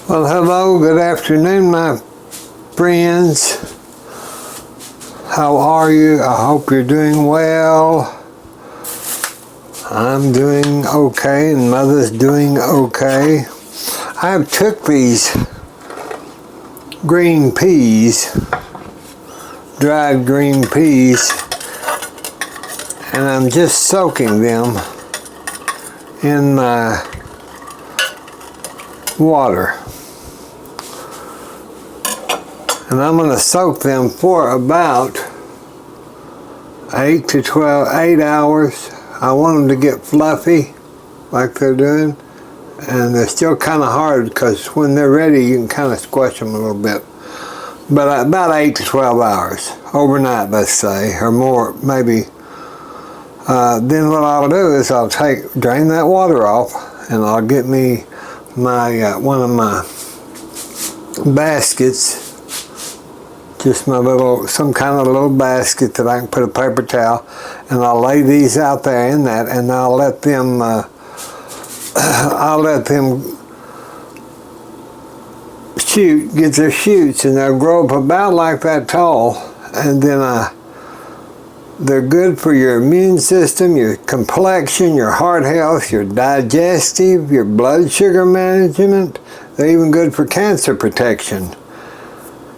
Well, hello, good afternoon, my friends. How are you? I hope you're doing well. I'm doing okay, and Mother's doing okay. I've took these green peas, dried green peas, and I'm just soaking them in my water. And I'm going to soak them for about 8 hours. I want them to get fluffy like they're doing. And they're still kind of hard because when they're ready you can kind of squash them a little bit. But about 8 to 12 hours. Overnight, let's say, or more, maybe. Then what I'll do is I'll drain that water off, and I'll get me my one of my baskets. Just my some kind of little basket that I can put a paper towel, and I'll lay these out there in that, and I'll let them get their shoots, and they'll grow up about like that tall, and then they're good for your immune system, your complexion, your heart health, your digestive, your blood sugar management. They're even good for cancer protection.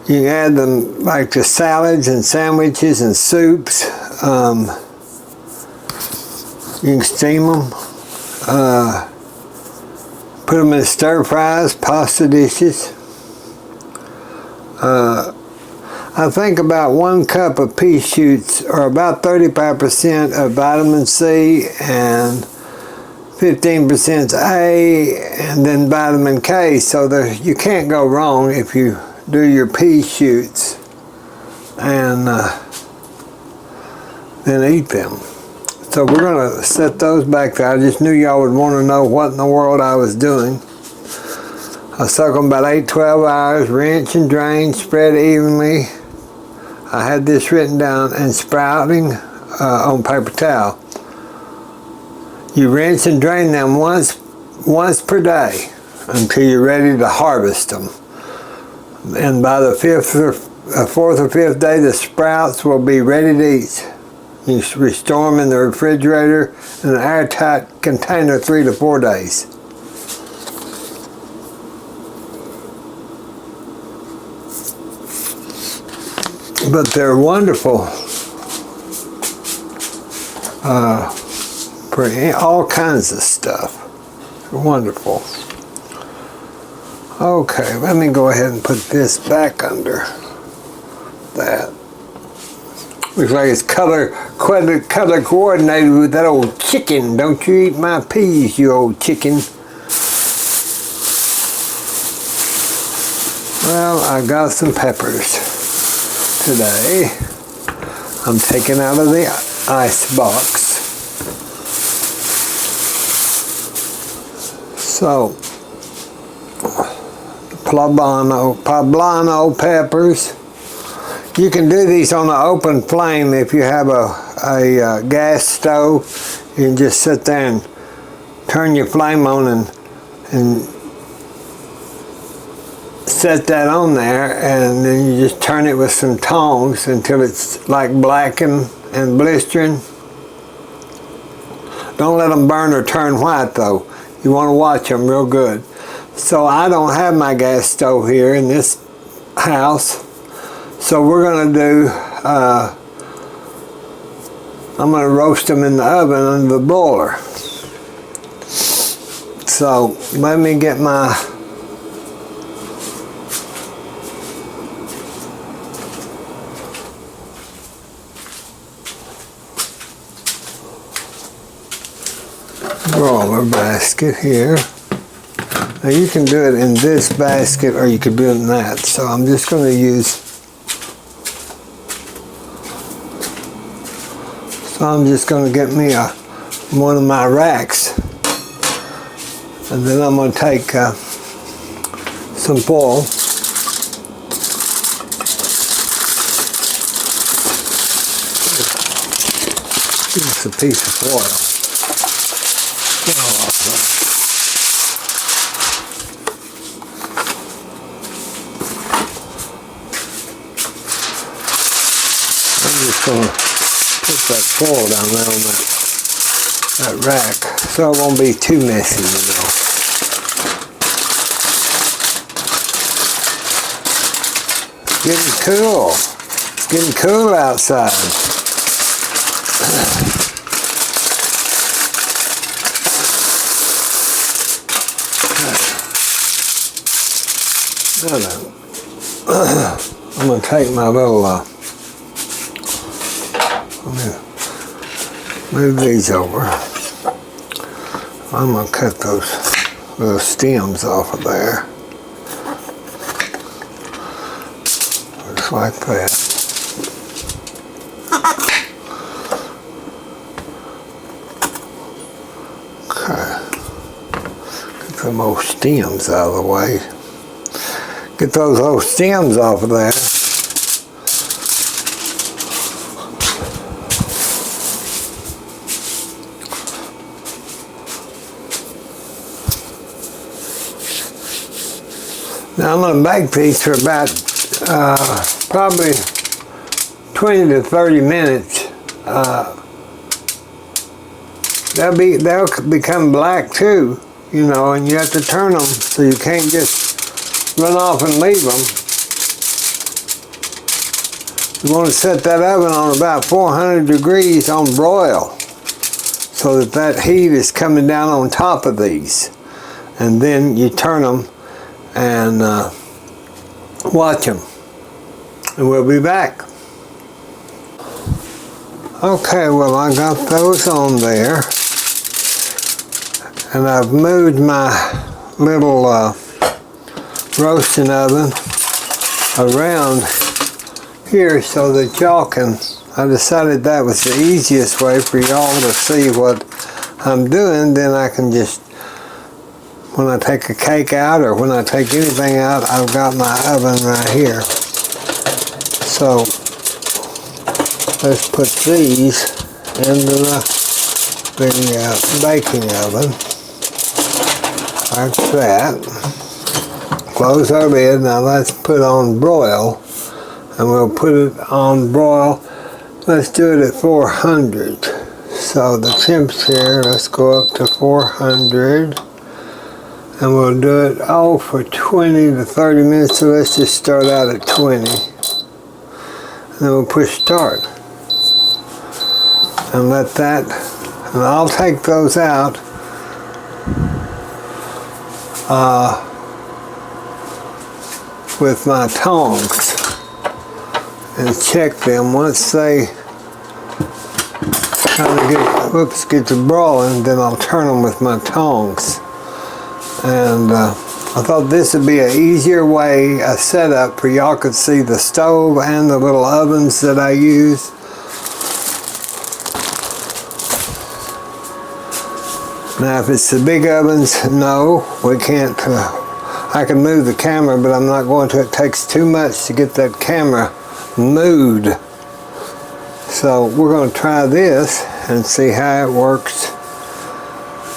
You can add them like to salads and sandwiches and soups. You can steam them. Put them in stir fries, pasta dishes. I think about 1 cup of pea shoots are about 35% of vitamin C and 15% A, and then vitamin K. So you can't go wrong if you do your pea shoots and then eat them. So we're going to set those back there. I just knew y'all would want to know what in the world I was doing. I soak them about 8-12 hours, rinse and drain, spread evenly. I had this written down, and sprouting on paper towel. You rinse and drain them once per day until you're ready to harvest them. And by the 4th or 5th day, the sprouts will be ready to eat. You restore them in the refrigerator in an airtight container 3 to 4 days. But they're wonderful for all kinds of stuff. They're wonderful. Okay, let me go ahead and put this back under that. Looks like it's color coordinated with that old chicken. Don't you eat my peas, you old chicken. Well, I got some peppers today. I'm taking out of the ice box. So, poblano peppers. You can do these on an open flame if you have a gas stove. You can just sit there and turn your flame on and set that on there, and then you just turn it with some tongs until it's like blackened and blistering. Don't let them burn or turn white though. You want to watch them real good. So I don't have my gas stove here in this house. So we're going to do, I'm going to roast them in the oven under the broiler. So let me get my broiler basket here. Now you can do it in this basket or you could do it in that. So I'm just going to use, I'm just going to get me one of my racks, and then I'm going to take some foil. Just a piece of foil. just going to put that foil down there on that rack so it won't be too messy, you know. It's getting cool. It's getting cool outside. I'm going to take my little, move these over. I'm going to cut those little stems off of there. Just like that. Okay. Get some old stems out of the way. Get those old stems off of there. Now I'm going to bake these for about probably 20 to 30 minutes. They'll become black too, you know, and you have to turn them so you can't just run off and leave them. You want to set that oven on about 400 degrees on broil so that heat is coming down on top of these. And then you turn them and watch them. And we'll be back. Okay, well I got those on there. And I've moved my little roasting oven around here so that y'all can, I decided that was the easiest way for y'all to see what I'm doing. Then I can just, when I take a cake out or when I take anything out, I've got my oven right here. So let's put these into the baking oven like that. Close our lid. Now let's put on broil, and we'll put it on broil. Let's do it at 400. So the temperature, let's go up to 400, and we'll do it all for 20 to 30 minutes. So let's just start out at 20, and then we'll push start, and let that. And I'll take those out. With my tongs and check them. Once they kind of get to broiling, then I'll turn them with my tongs. And I thought this would be an easier way, a setup, for y'all could see the stove and the little ovens that I use. Now if it's the big ovens, no, we can't. I can move the camera, but I'm not going to. It takes too much to get that camera moved. So we're going to try this and see how it works.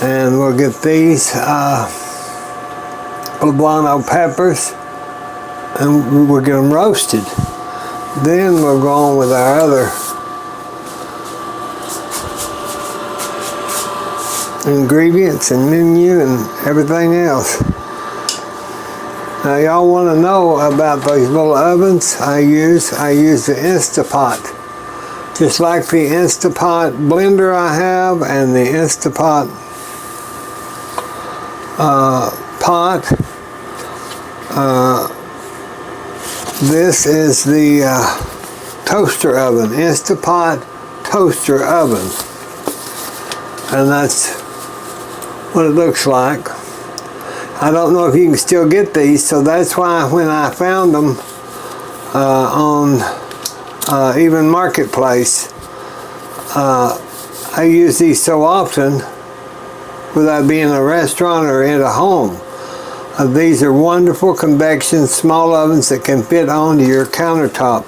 And we'll get these poblano peppers and we'll get them roasted. Then we'll go on with our other ingredients and menu and everything else. Now y'all want to know about those little ovens I use the Instapot. Just like the Instapot blender I have and the Instapot pot. This is the toaster oven, Instapot toaster oven. And that's what it looks like. I don't know if you can still get these, so that's why when I found them on even Marketplace, I use these so often without being in a restaurant or in a home. These are wonderful convection small ovens that can fit onto your countertop,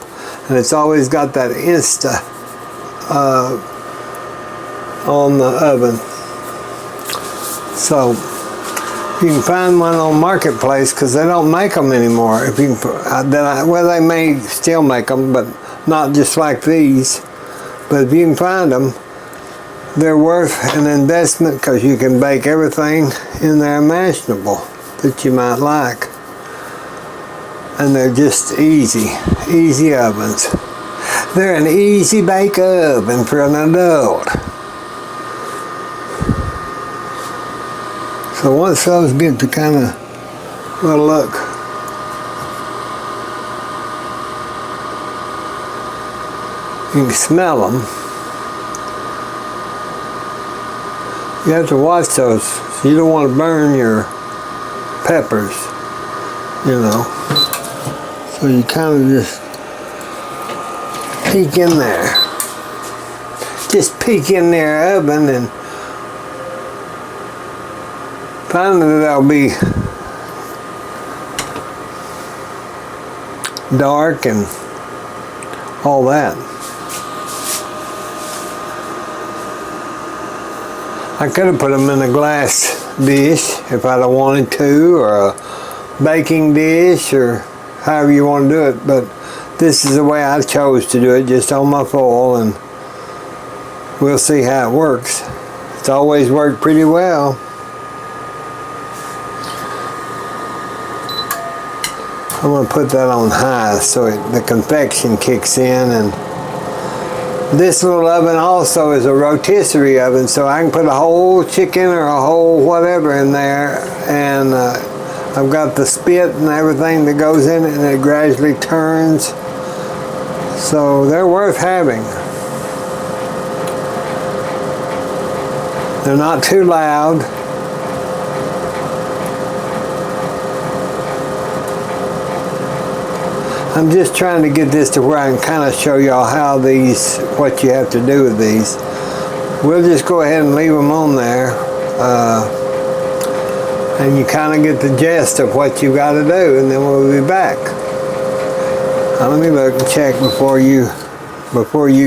and it's always got that Insta on the oven. So you can find one on Marketplace because they don't make them anymore. If you can, well, they may still make them, but not just like these, but if you can find them, they're worth an investment because you can bake everything in there imaginable that you might like. And they're just easy ovens. They're an easy bake oven for an adult. So once those get to kind of, well, look, you can smell them. You have to watch those. So you don't want to burn your peppers, you know. So you kind of just peek in there. Just peek in their oven and finally they'll be dark and all that. I could have put them in a glass dish if I'd have wanted to, or a baking dish, or however you want to do it, but this is the way I chose to do it, just on my foil, and we'll see how it works. It's always worked pretty well. I'm going to put that on high so the convection kicks in. And this little oven also is a rotisserie oven, so I can put a whole chicken or a whole whatever in there, and I've got the spit and everything that goes in it, and it gradually turns. So they're worth having. They're not too loud. I'm just trying to get this to where I can kind of show y'all how these, what you have to do with these. We'll just go ahead and leave them on there. And you kind of get the gist of what you got to do, and then we'll be back. Now, let me look and check before you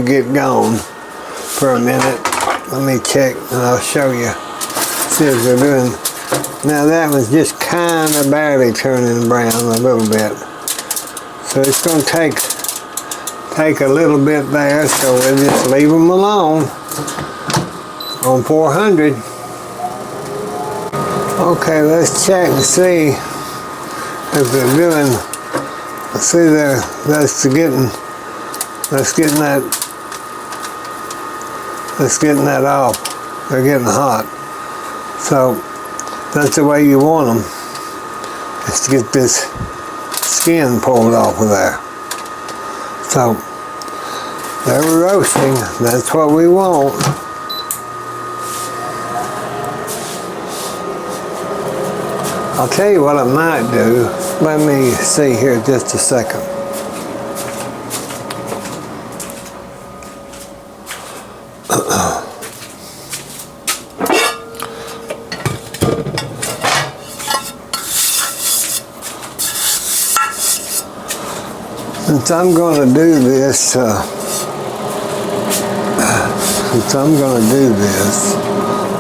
get gone for a minute. Let me check and I'll show you. See if they're doing. Now that one's just kind of barely turning brown a little bit. So it's going to take a little bit there, so we'll just leave them alone on 400. Okay, let's check and see if they're doing. See there, that's getting that off. They're getting hot. So that's the way you want them, is to get this skin pulled off of there. So they're roasting. That's what we want. I'll tell you what I might do. Let me see here just a second. Since I'm going to do this,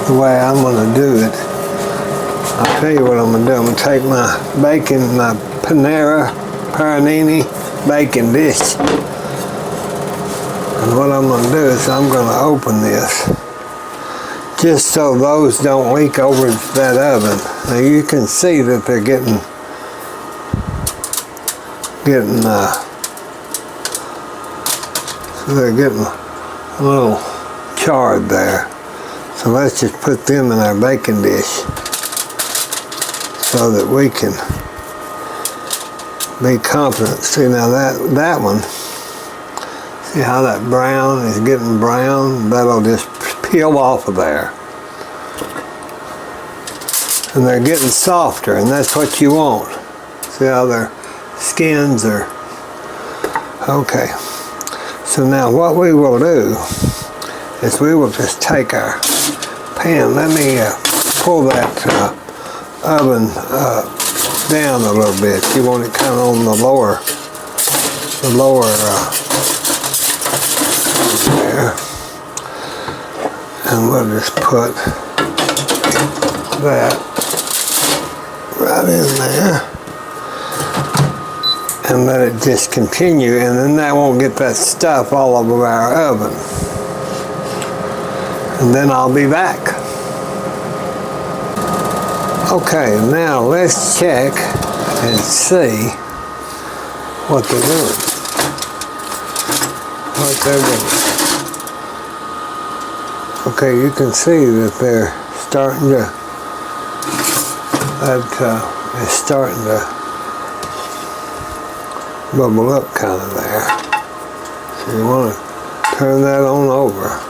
the way I'm going to do it, I'll tell you what I'm going to do. I'm going to take my bacon, my Paranini bacon dish. And what I'm going to do is I'm going to open this just so those don't leak over that oven. Now you can see that they're getting a little charred there. So let's just put them in our bacon dish so that we can be confident. See now that one, see how that brown is getting brown? That'll just peel off of there. And they're getting softer, and that's what you want. See how their skins are. Okay. So now what we will do is we will just take our pan. Let me pull that oven down a little bit. You want it kind of on the lower there. And we'll just put that right in there. and let it just continue, and then that won't get that stuff all over our oven. And then I'll be back. Okay, now let's check and see what they're doing. Okay, you can see that they're starting to, it's starting to bubble up kind of there. So you want to turn that on over.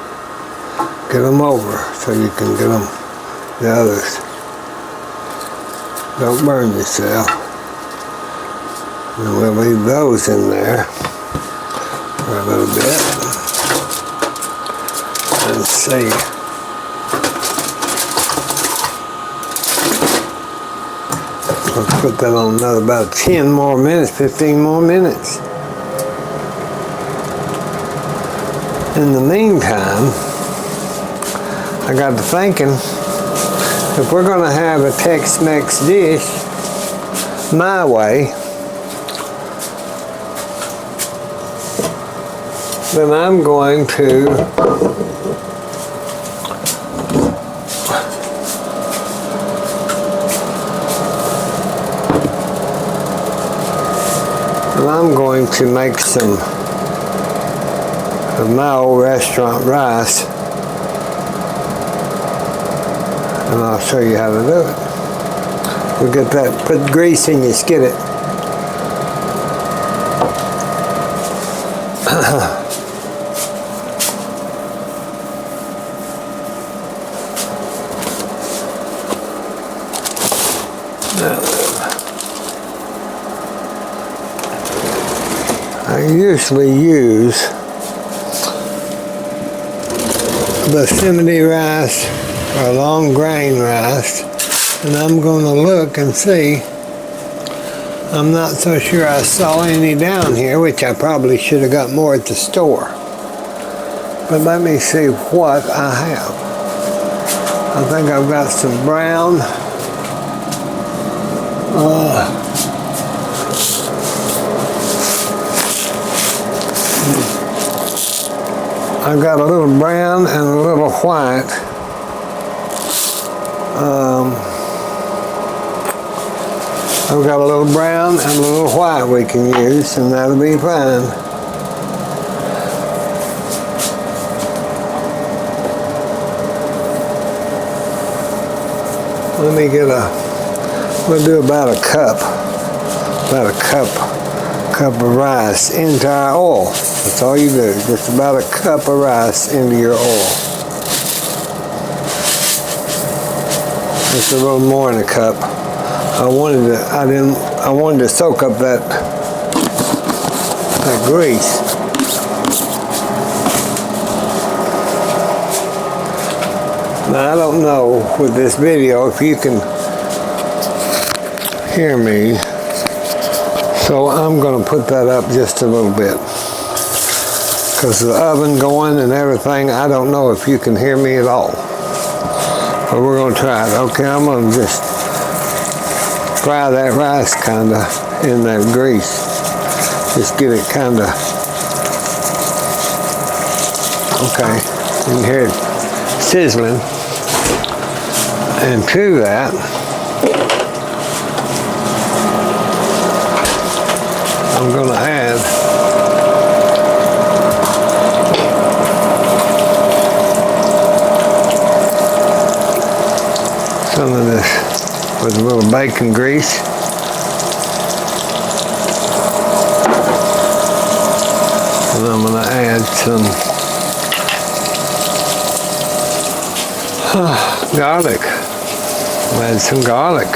Get them over so you can get them, the others. Don't burn yourself. And we'll leave those in there for a little bit. Let's see. Let's put that on another about 10 more minutes, 15 more minutes. In the meantime, I got to thinking, if we're going to have a Tex-Mex dish my way, then I'm going to make some of my old restaurant rice, and I'll show you how to do it. We'll get that, put grease in your skillet. I usually use basmati rice or long grain rice, and I'm going to look and see. I'm not so sure I saw any down here, which I probably should have got more at the store. But let me see what I have. I think I've got some brown. I've got a little brown and a little white. I've got a little brown and a little white we can use, and that'll be fine. Let me get we'll do about a cup of rice into our oil. That's all you do, just about a cup of rice into your oil. Just a little more in a cup. I wanted to soak up that grease. Now I don't know with this video if you can hear me, so I'm going to put that up just a little bit. Because the oven going and everything, I don't know if you can hear me at all. But we're going to try it. Okay, I'm going to just fry that rice kind of in that grease. Just get it kind of, okay, you can hear it sizzling. And to that, I'm going to add some of this with a little bacon grease. And I'm going to add some garlic. I'll add some garlic.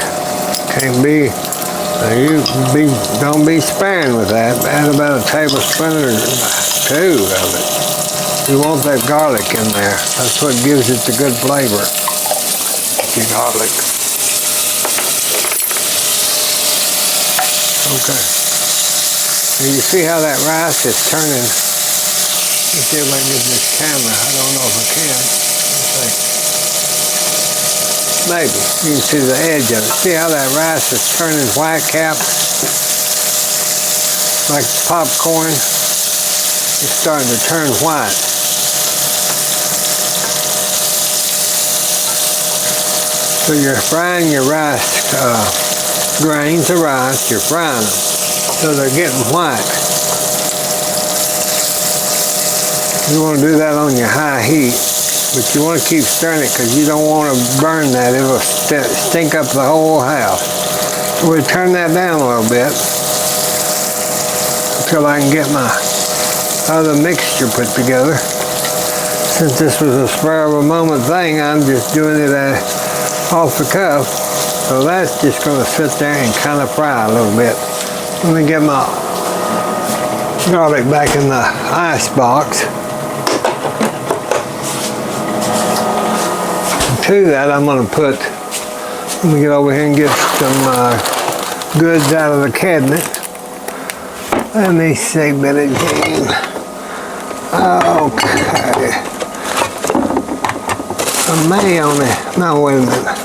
Don't be sparing with that. Add about a tablespoon or two of it. You want that garlic in there. That's what gives it the good flavor. The garlic. Okay. And you see how that rice is turning. Let's see if I can get this camera. I don't know if I can. Let's see. Maybe. You can see the edge of it. See how that rice is turning white capped? like popcorn, it's starting to turn white. So you're frying your rice, grains of rice, you're frying them. So they're getting white. You want to do that on your high heat, but you want to keep stirring it because you don't want to burn that. It'll stink up the whole house. So we'll turn that down a little bit until I can get my other mixture put together. Since this was a spur of a moment thing, I'm just doing it off the cuff. So that's just going to sit there and kind of fry a little bit. Let me get my garlic back in the ice box. And to that, I'm going to put, let me get over here and get some goods out of the cabinet. Let me see, Billie Jean. Okay. I may only, no, wait a minute.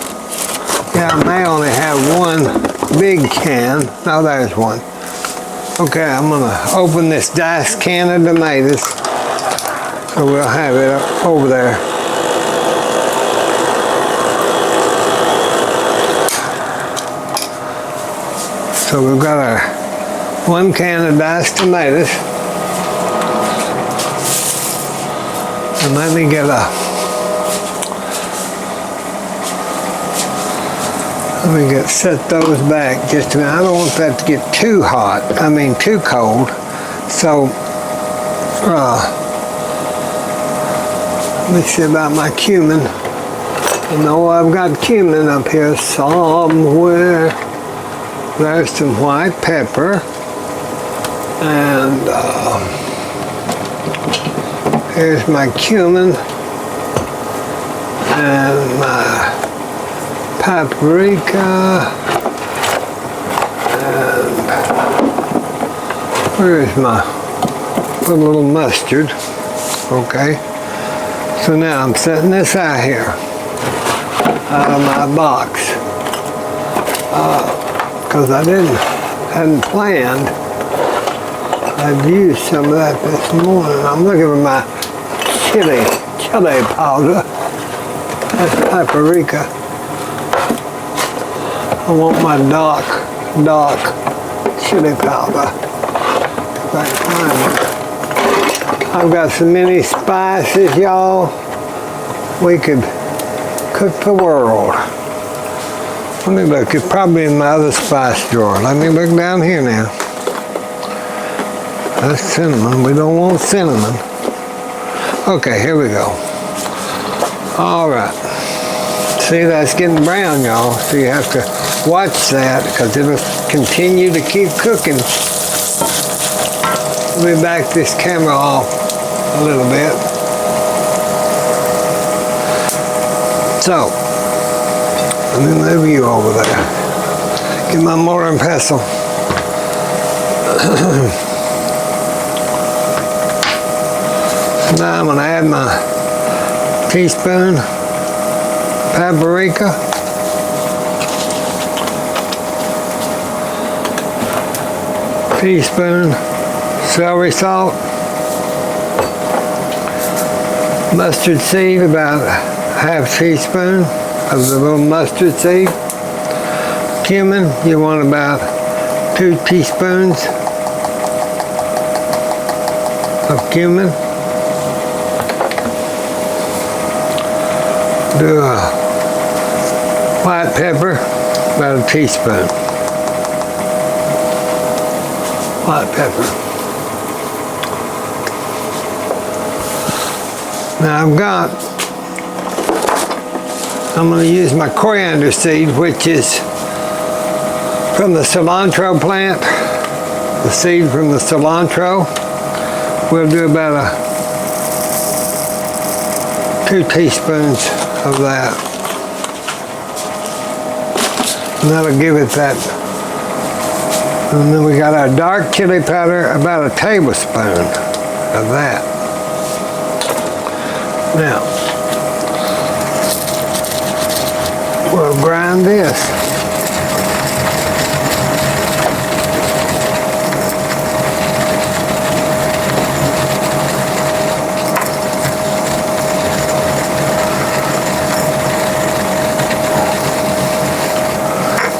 Yeah, I may only have one big can. No, there's one. Okay, I'm gonna open this diced can of tomatoes. So we'll have it over there. So we've got our 1 can of diced tomatoes. And let me get set those back just a minute. I don't want that to get too hot. I mean too cold. So let me see about my cumin. I know I've got cumin up here somewhere. There's some white pepper. And here's my cumin and my paprika, and where's my little mustard? Okay, so now I'm setting this out here out of my box because I hadn't planned. I've used some of that this morning. I'm looking for my chili powder. That's paprika. I want my dark chili powder. I've got so many spices, y'all. We could cook the world. Let me look. It's probably in my other spice drawer. Let me look down here now. That's cinnamon. We don't want cinnamon. Okay, here we go. All right. See, that's getting brown, y'all. So you have to watch that because it'll continue to keep cooking. Let me back this camera off a little bit. So, let me move you over there. Get my mortar and pestle. Now I'm going to add my teaspoon paprika, teaspoon celery salt, mustard seed, about half teaspoon of the little mustard seed, cumin, you want about 2 teaspoons of cumin. Do a white pepper, about a teaspoon. White pepper. Now I'm going to use my coriander seed, which is from the cilantro plant. The seed from the cilantro. We'll do about 2 teaspoons of that. And that'll give it that. And then we got our dark chili powder, about a tablespoon of that. Now, we'll grind this.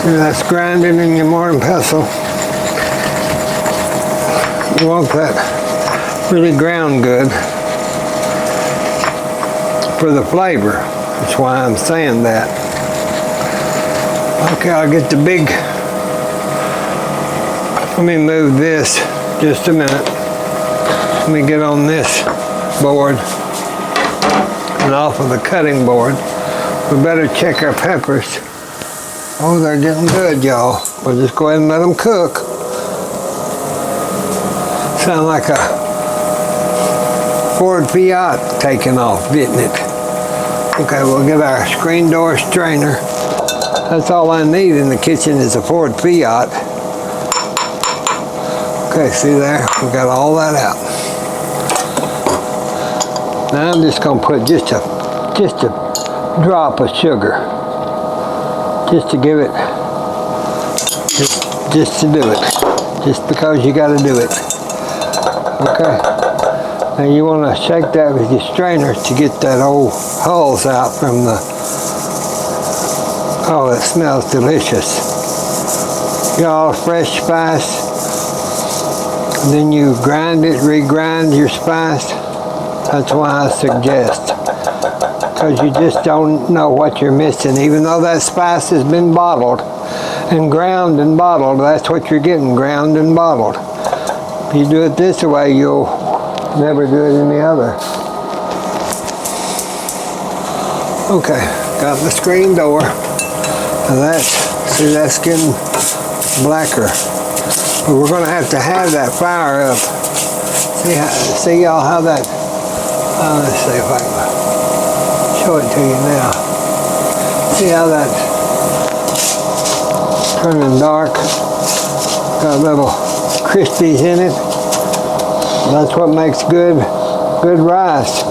That's grinding in your mortar pestle. You want that really ground good for the flavor. That's why I'm saying that. Okay, I'll get the big. Let me move this just a minute. Let me get on this board and off of the cutting board. We better check our peppers. Oh, they're getting good, y'all. We'll just go ahead and let them cook. Sound like a Ford Fiat taking off, didn't it? Okay, we'll get our screen door strainer. That's all I need in the kitchen is a Ford Fiat. Okay, see there? We got all that out. Now I'm just gonna put just a drop of sugar, just to give it, just to do it, just because you got to do it. Okay. Now you want to shake that with your strainer to get that old hulls out from the. Oh, it smells delicious. Get all fresh spice. And then you grind it, regrind your spice. That's why I suggest. Because you just don't know what you're missing. Even though that spice has been bottled and ground and bottled, that's what you're getting, ground and bottled. If you do it this way, you'll never do it any other. Okay, got the screen door. Now that's getting blacker. But we're going to have that fire up. See y'all how that, let's see if I can show it to you now. See how that turning dark? Got little crispies in it. That's what makes good rice.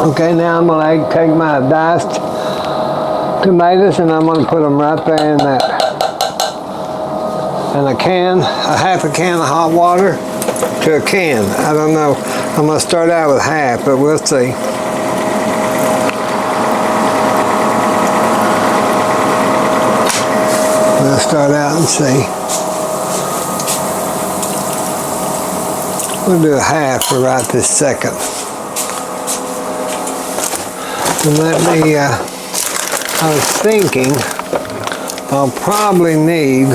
Okay, now I'm going to take my diced tomatoes and I'm going to put them right there in that. And a half a can of hot water to a can. I don't know. I'm going to start out with half, but we'll see. We'll start out and see. We'll do a half for right this second. And let me, I was thinking I'll probably need,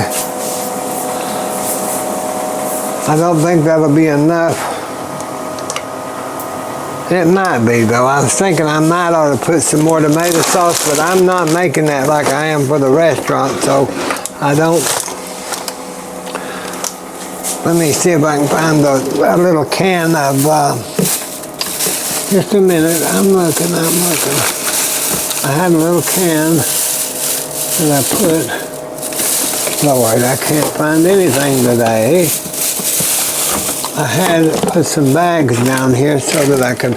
I don't think that'll be enough. It might be though. I was thinking I might ought to put some more tomato sauce, but I'm not making that like I am for the restaurant, so I don't. Let me see if I can find a little can of, just a minute, I'm looking. I had a little can that I put, Lord, I can't find anything today. I had put some bags down here so that I could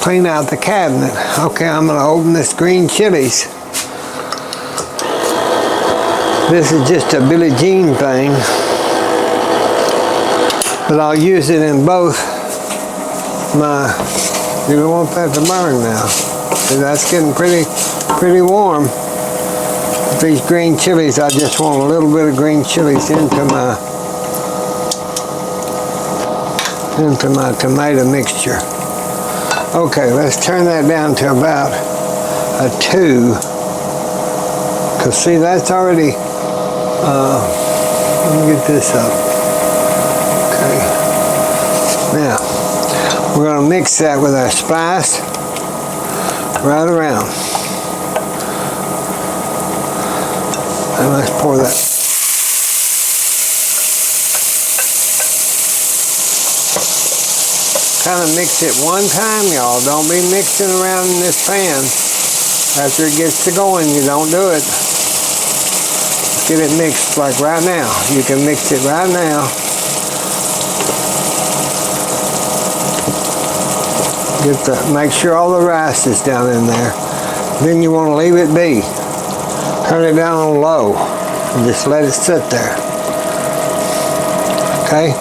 clean out the cabinet. Okay, I'm going to open this green chilies. This is just a Billie Jean thing, but I'll use it in both my, you don't want that to burn now. See, that's getting pretty warm. With these green chilies, I just want a little bit of green chilies into my tomato mixture. Okay, let's turn that down to about a 2. Because see, that's already, let me get this up. Okay. Now, we're going to mix that with our spice right around. And let's pour that. Kind of mix it one time, y'all. Don't be mixing around in this pan. After it gets to going, you don't do it. Get it mixed like right now. You can mix it right now. Make sure all the rice is down in there. Then you want to leave it be. Turn it down on low and just let it sit there. Okay?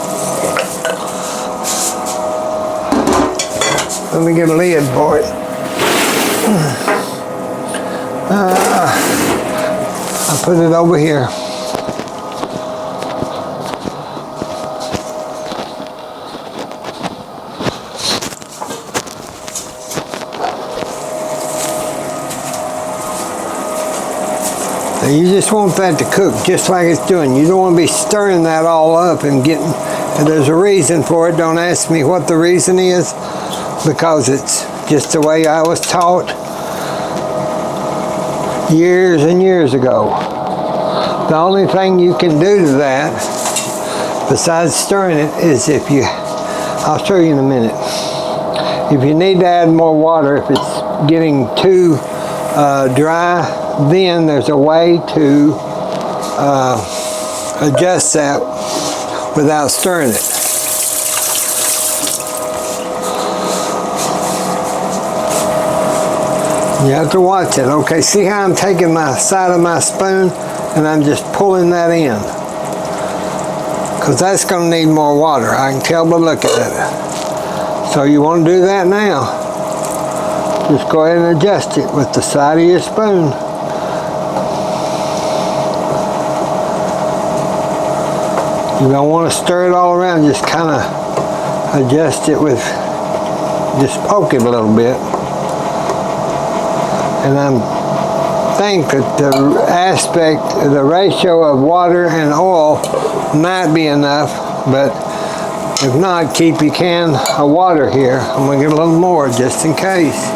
Let me get a lid for it. I put it over here. Now you just want that to cook just like it's doing. You don't want to be stirring that all up and getting, and there's a reason for it. Don't ask me what the reason is, because it's just the way I was taught years and years ago. The only thing you can do to that, besides stirring it, is if you, I'll show you in a minute. If you need to add more water, if it's getting too dry, then there's a way to adjust that without stirring it. You have to watch it. Okay, see how I'm taking my side of my spoon and I'm just pulling that in, because that's going to need more water. I can tell by looking at it. So you want to do that now. Just go ahead and adjust it with the side of your spoon. You don't want to stir it all around. Just kind of adjust it with, just poke it a little bit. And I think that the aspect, the ratio of water and oil might be enough, but if not, keep your can of water here. I'm going to get a little more just in case.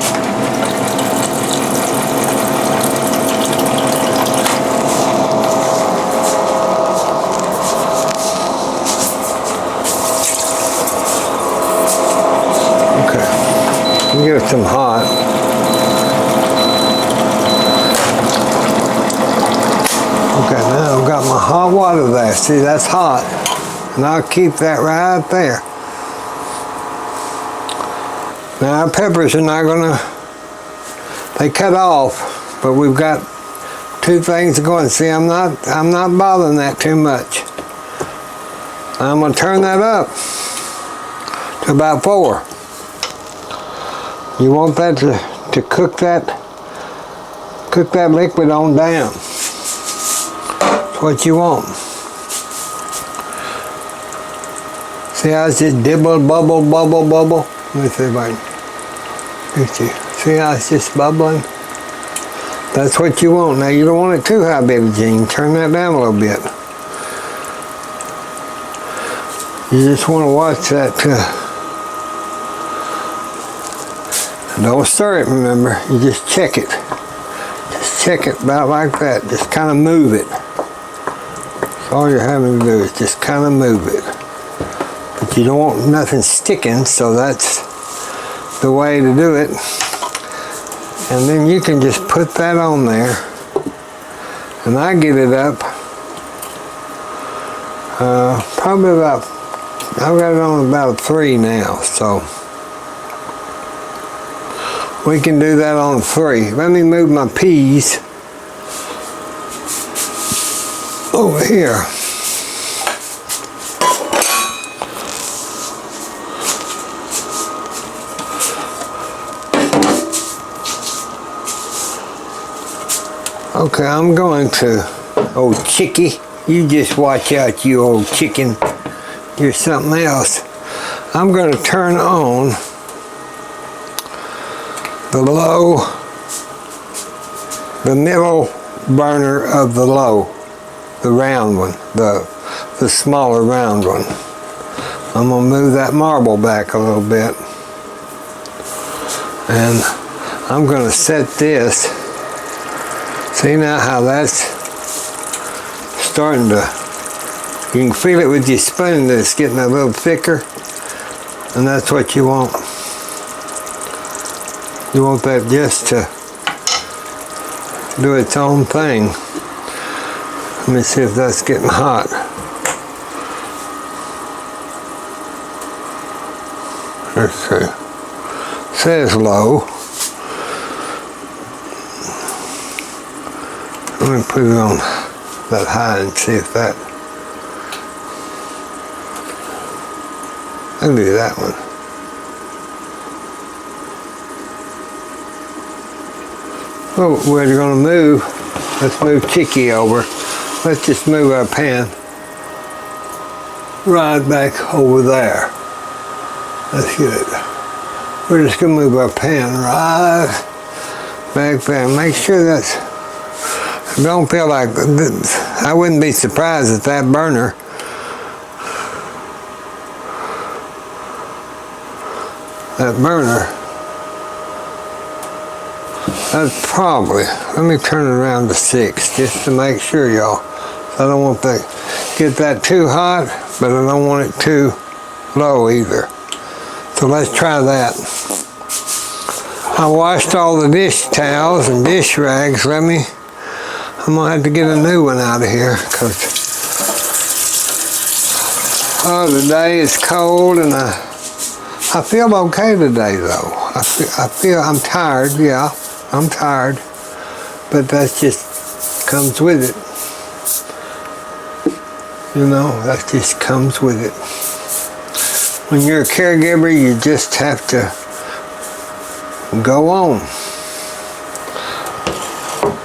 Okay, let me get some hot. Okay, now I've got my hot water there. See, that's hot. And I'll keep that right there. Now our peppers are not gonna, they cut off, but we've got two things going. See, I'm not bothering that too much. I'm gonna turn that up to about 4. You want that to cook that liquid on down. What you want. See how it's just dibble, bubble, bubble, bubble? Let me see if I can. See how it's just bubbling? That's what you want. Now you don't want it too high, baby Jean. Turn that down a little bit. You just want to watch that. Don't stir it, remember. You just check it. Just check it about like that. Just kind of move it. All you're having to do is just kind of move it. But you don't want nothing sticking, so that's the way to do it. And then you can just put that on there. And I get it up probably about, I've got it on about a 3 now, so we can do that on 3. Let me move my peas over here. Okay, I'm going to, old chickie, you just watch out, you old chicken. You're something else. I'm going to turn on the middle burner of the low. The round one, the smaller round one. I'm gonna move that marble back a little bit. And I'm gonna set this. See now how that's starting to, you can feel it with your spoon that it's getting a little thicker. And that's what you want. You want that just to do its own thing. Let me see if that's getting hot. Let's see. It says low. Let me put it on that high and see if that. I'll do that one. Oh, where you're going to move. Let's move Chicky over. Let's just move our pan right back over there. Let's get it. We're just gonna move our pan right back there. Make sure that's, don't feel like, I wouldn't be surprised at that burner. That's probably, let me turn it around to 6 just to make sure, y'all. I don't want to get that too hot, but I don't want it too low either. So let's try that. I washed all the dish towels and dish rags. I'm gonna have to get a new one out of here because the day is cold and I feel okay today though. I feel I'm tired, yeah, I'm tired, but that just comes with it. You know, that just comes with it. When you're a caregiver, you just have to go on.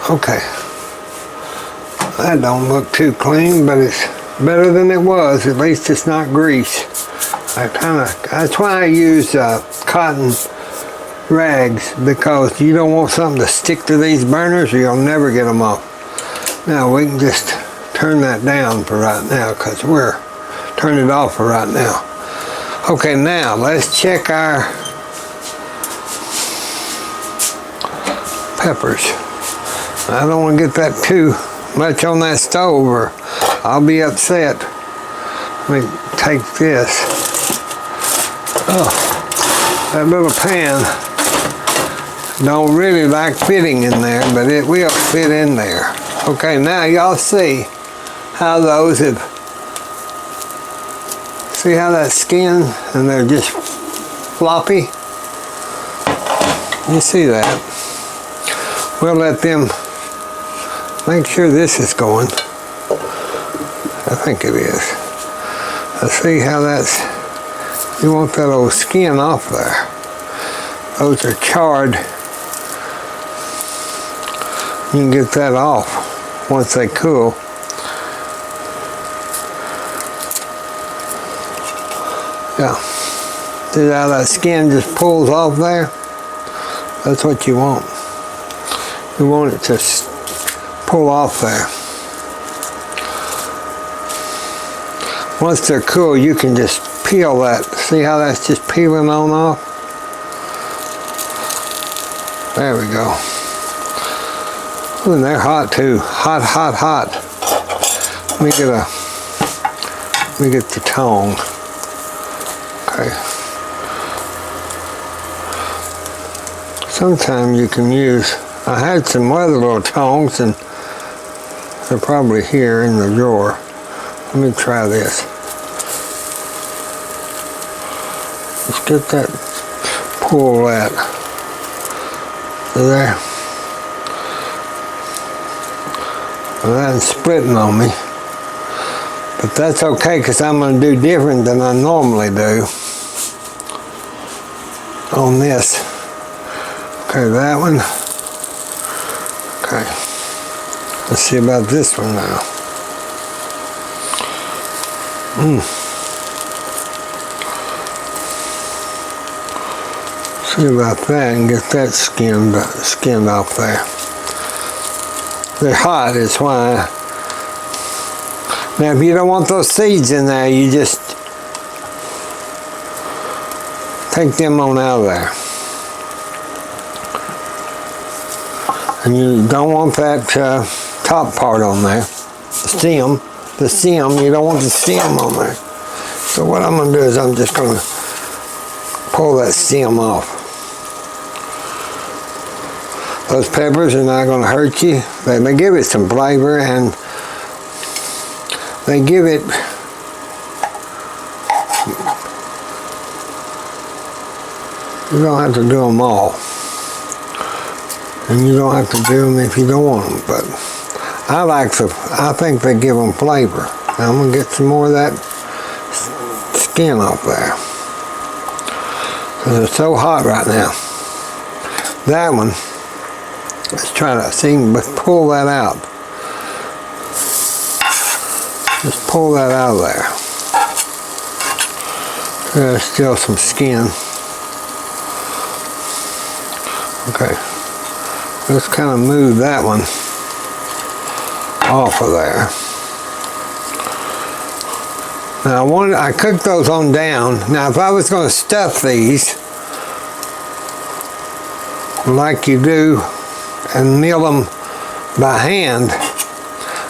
Okay. That don't look too clean, but it's better than it was. At least it's not grease. That's why I use cotton rags, because you don't want something to stick to these burners or you'll never get them off. Now we can just turn that down for right now because we're turning it off for right now. Okay, now let's check our peppers. I don't want to get that too much on that stove or I'll be upset. Let me take this. Oh, that little pan don't really like fitting in there, but it will fit in there. Okay, now y'all see how those have, see how that skin and they're just floppy? You see that? We'll let them, make sure this is going. I think it is. Let's see how that's, you want that old skin off there. Those are charred. You can get that off once they cool. Yeah. See how that skin just pulls off there? That's what you want. You want it to pull off there. Once they're cool, you can just peel that. See how that's just peeling on off? There we go. Ooh, and they're hot too. Hot, hot, hot. Let me get the tongue. Okay. Sometimes you can use, I had some other little tongs and they're probably here in the drawer. Let me try this. Let's get that, pull that. There. Well, that's splitting on me. But that's okay because I'm going to do different than I normally do on this. Okay, that one. Okay. Let's see about this one now. See about that and get that skinned off there. They're hot is why. Now if you don't want those seeds in there, you just take them on out of there. And you don't want that top part on there. The stem, you don't want the stem on there. So what I'm going to do is I'm just going to pull that stem off. Those peppers are not going to hurt you. They give it some flavor and they give it, you don't have to do them all. And you don't have to do them if you don't want them. But I think they give them flavor. Now I'm going to get some more of that skin off there. Because it's so hot right now. That one, Let's try to see, pull that out. Just pull that out of there. There's still some skin. Okay. Let's kind of move that one off of there. Now I cooked those on down. Now if I was going to stuff these like you do and mill them by hand,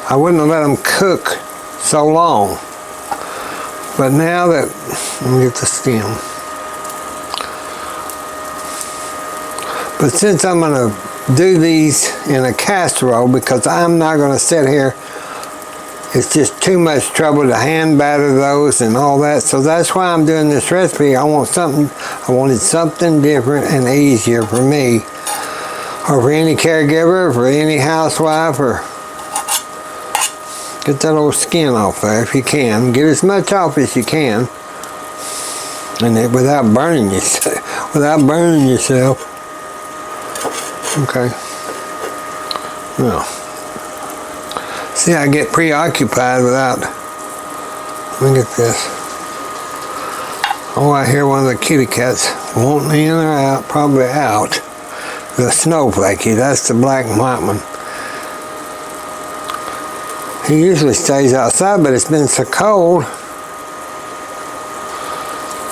I wouldn't have let them cook so long. But now that, let me get the stem. But since I'm going to do these in a casserole, because I'm not going to sit here, it's just too much trouble to hand batter those and all that. So that's why I'm doing this recipe. I wanted something different and easier for me, or for any caregiver, or for any housewife, or get that old skin off there if you can. Get as much off as you can, and without burning yourself. Okay. Now, see, I get preoccupied without. Let me get this. Oh, I hear one of the kitty cats wanting in or out, probably out. The snowflakey, that's the black and white one. He usually stays outside, but it's been so cold.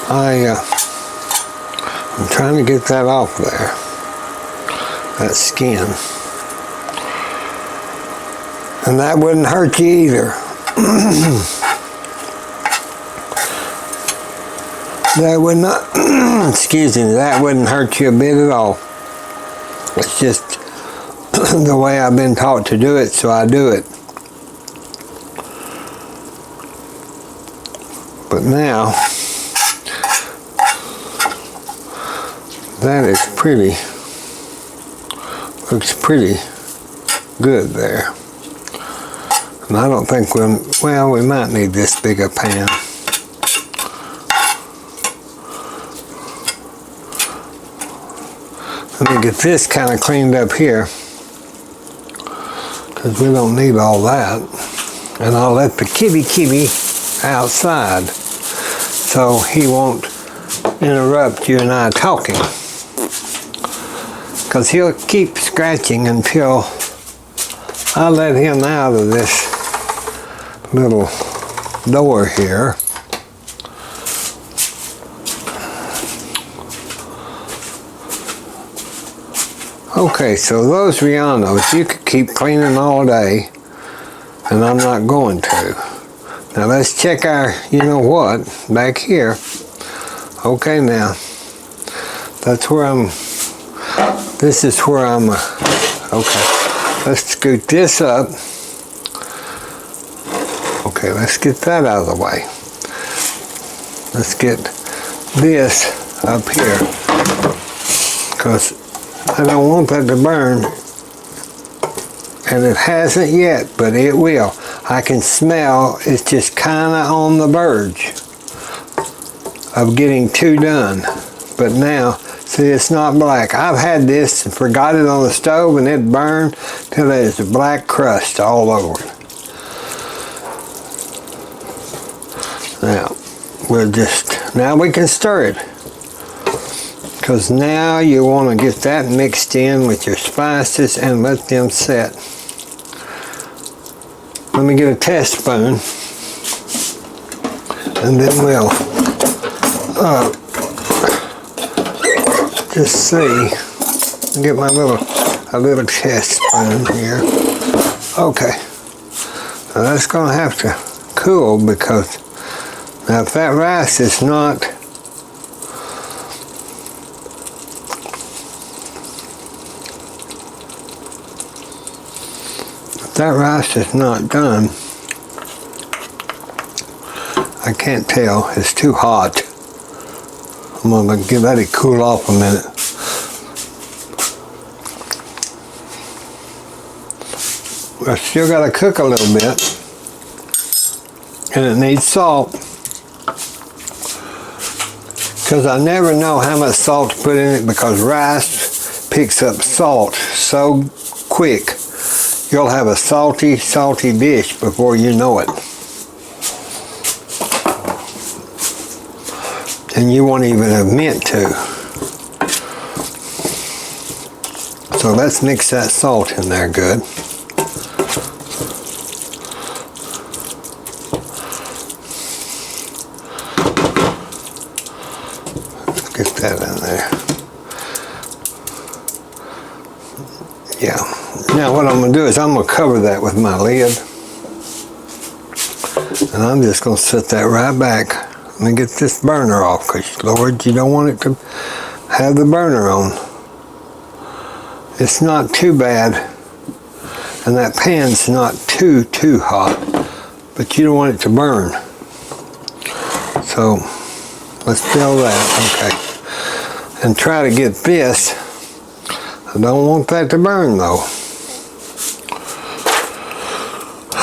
I'm trying to get that off there. That skin. And that wouldn't hurt you either. That would not, excuse me, that wouldn't hurt you a bit at all. It's just the way I've been taught to do it, so I do it. But now, that is pretty, looks pretty good there. And I don't think we might need this big a pan. Let me get this kind of cleaned up here, because we don't need all that. And I'll let the kitty outside, so he won't interrupt you and I talking. Because he'll keep scratching until I let him out of this little door here. Okay, so those Rellenos, you could keep cleaning all day, and I'm not going to. Now let's check our, you know what, back here. Okay, now, that's where this is where I'm, okay. Let's scoot this up. Okay, let's get that out of the way. Let's get this up here, because I don't want that to burn, and it hasn't yet, but it will. I can smell it's just kind of on the verge of getting too done. But now, see, it's not black. I've had this and forgot it on the stove, and it burned till there's a black crust all over it. Now, now we can stir it. Because now you want to get that mixed in with your spices and let them set. Let me get a test spoon, and then we'll just see. Get my a little test spoon here. Okay, now that's going to have to cool, because now if that rice is not done, I can't tell. It's too hot. I'm going to let it cool off a minute. I still got to cook a little bit, and it needs salt, because I never know how much salt to put in it, because rice, picks up salt so quick, you'll have a salty, salty dish before you know it. And you won't even have meant to. So let's mix that salt in there good. Let's get that in there. Yeah. Now what I'm going to do is I'm going to cover that with my lid. And I'm just going to set that right back. Let me get this burner off, because Lord, you don't want it to have the burner on. It's not too bad, and that pan's not too hot, but you don't want it to burn. So let's fill that, okay. And try to get this. I don't want that to burn though.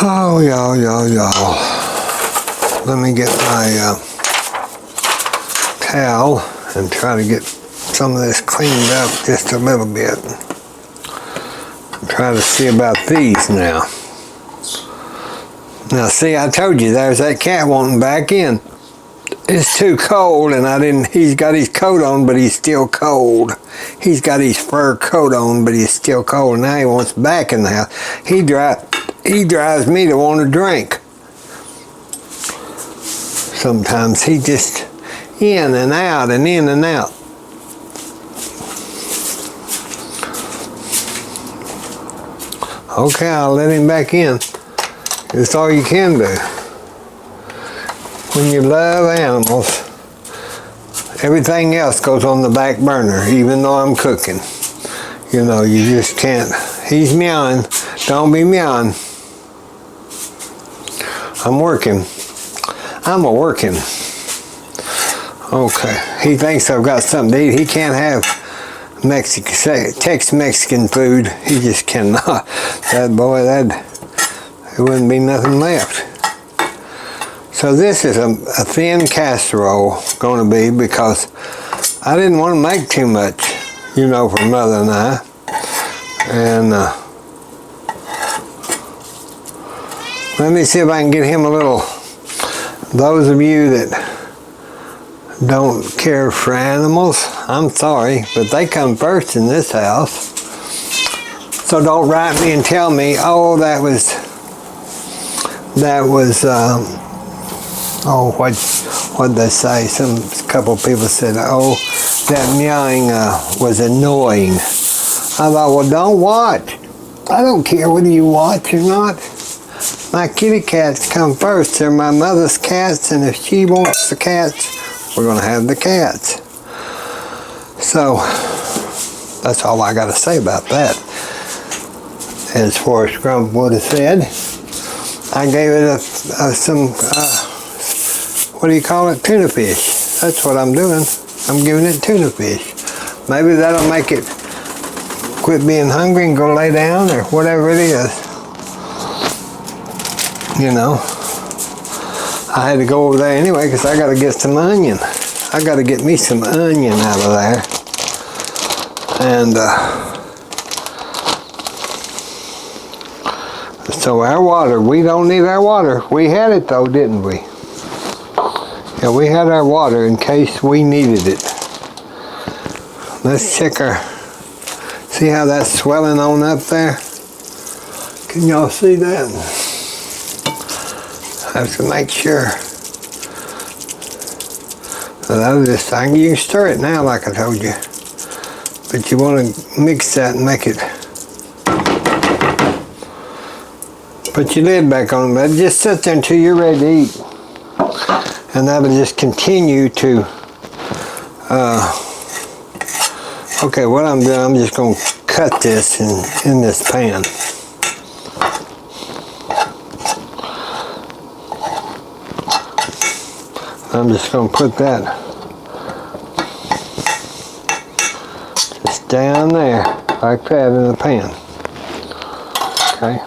Oh, y'all. Let me get my towel and try to get some of this cleaned up just a little bit. Try to see about these now. Now see, I told you there's that cat wanting back in. It's too cold, and he's got his coat on, but he's still cold. He's got his fur coat on, but he's still cold. Now he wants back in the house. He drives me to want to drink. Sometimes he just in and out and in and out. Okay, I'll let him back in. It's all you can do. When you love animals, everything else goes on the back burner, even though I'm cooking. You know, you just can't. He's meowing. Don't be meowing. I'm working. I'm working. Okay. He thinks I've got something to eat. He can't have Tex-Mexican food. He just cannot. That boy, there wouldn't be nothing left. So this is a thin casserole going to be, because I didn't want to make too much, you know, for Mother and I. And let me see if I can get him a little. Those of you that don't care for animals, I'm sorry, but they come first in this house. So don't write me and tell me, oh, that was oh, what'd they say? A couple people said, oh, that meowing was annoying. I thought, well, don't watch. I don't care whether you watch or not. My kitty cats come first. They're my mother's cats, and if she wants the cats, we're going to have the cats. So, that's all I got to say about that. As Forrest Gump would have said, I gave it some, what do you call it? Tuna fish. That's what I'm doing. I'm giving it tuna fish. Maybe that'll make it quit being hungry and go lay down, or whatever it is. You know, I had to go over there anyway because I got to get some onion. I got to get me some onion out of there. And so our water, we don't need our water. We had it though, didn't we? Yeah, we had our water in case we needed it. Let's check our, see how that's swelling on up there? Can y'all see that? I have to make sure. You can stir it now like I told you. But you want to mix that and make it. Put your lid back on, but just sit there until you're ready to eat. And that'll just continue to, okay, what I'm doing, I'm just going to cut this in this pan. I'm just going to put that just down there like that in the pan. Okay.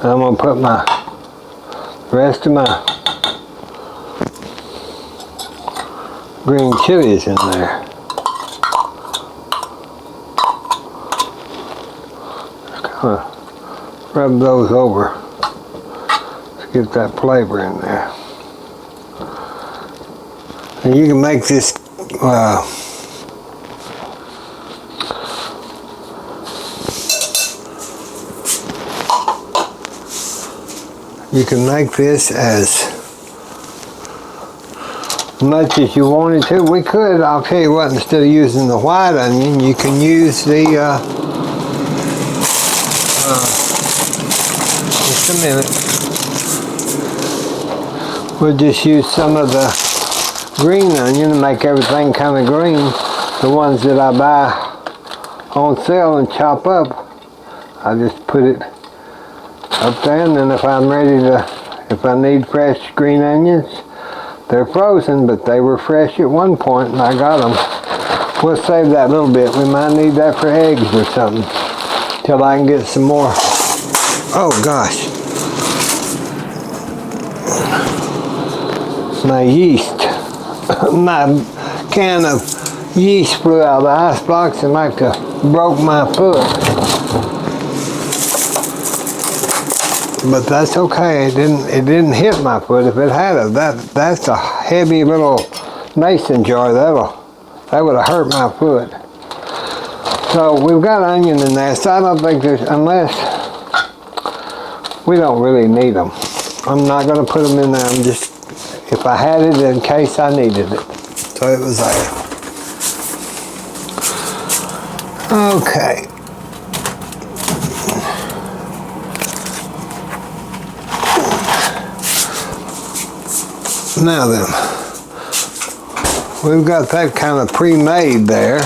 I'm going to put the rest of my green chilies in there. rub those over to get that flavor in there. And you can make this as much as you wanted to. We could, I'll tell you what, instead of using the white onion, you can use the, just a minute. We'll just use some of the green onion to make everything kind of green. The ones that I buy on sale and chop up, I just put it up there, and then if I'm ready to, if I need fresh green onions, they're frozen, but they were fresh at one point and I got them. We'll save that little bit. We might need that for eggs or something till I can get some more. Oh gosh. My yeast, my can of yeast flew out of the icebox and like broke my foot. But that's okay. It didn't hit my foot. If it had that's a heavy little mason jar. That would have hurt my foot. So we've got onion in there. So I don't think there's, unless we don't really need them. I'm not going to put them in there. I'm just, if I had it in case I needed it. So it was there. Okay. Now then, we've got that kind of pre-made there,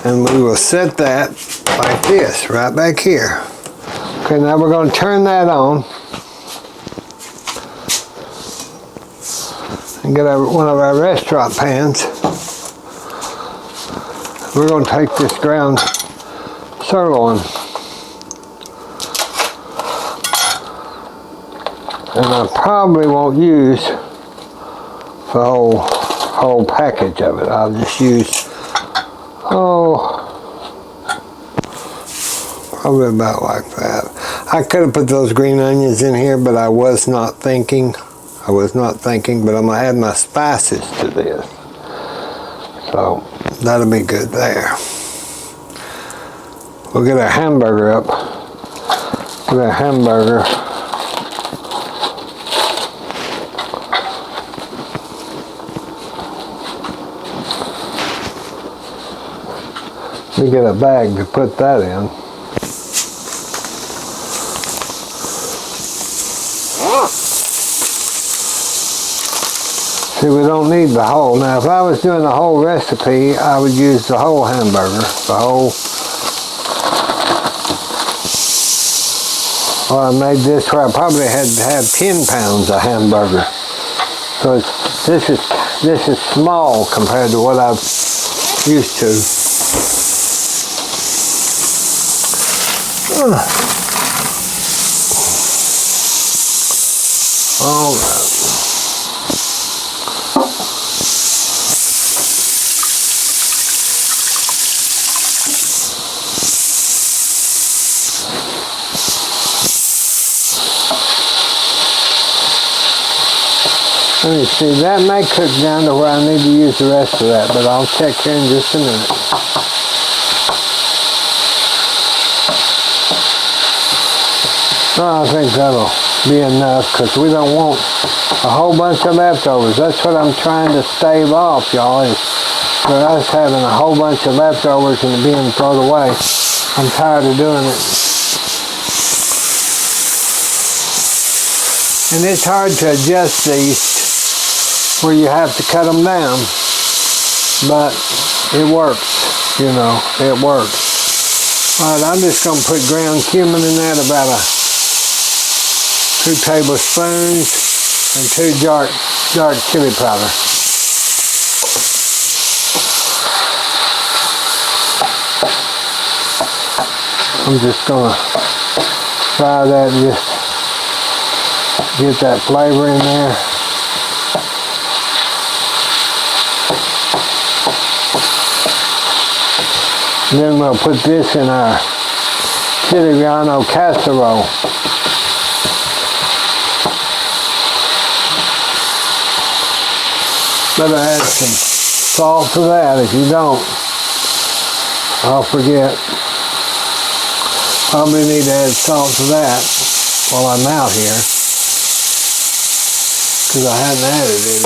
and we will set that like this, right back here. Okay, now we're going to turn that on and get one of our restaurant pans. We're going to take this ground sirloin, and I probably won't use the whole package of it. I'll just use, probably about like that. I could have put those green onions in here, but I was not thinking. But I'm going to add my spices to this. So that'll be good there. We'll get our hamburger up. Get our hamburger. We get a bag to put that in. See, we don't need the whole. Now, if I was doing the whole recipe, I would use the whole hamburger. Well, I made this where I probably had to have 10 pounds of hamburger. So this is small compared to what I'm used to. All right. Let me see, that may cook down to where I need to use the rest of that, but I'll check here in just a minute. I think that'll be enough because we don't want a whole bunch of leftovers. That's what I'm trying to stave off, y'all, is for us having a whole bunch of leftovers and being thrown away. I'm tired of doing it. And it's hard to adjust these where you have to cut them down, but it works, you know, it works. All right, I'm just going to put ground cumin in that, about 2 tablespoons, and 2 dark chili powder. I'm just going to fry that and just get that flavor in there. And then we'll put this in our Relleno Casserole. Better add some salt to that. If you don't, I'll forget. Probably need to add salt to that while I'm out here, because I hadn't added any.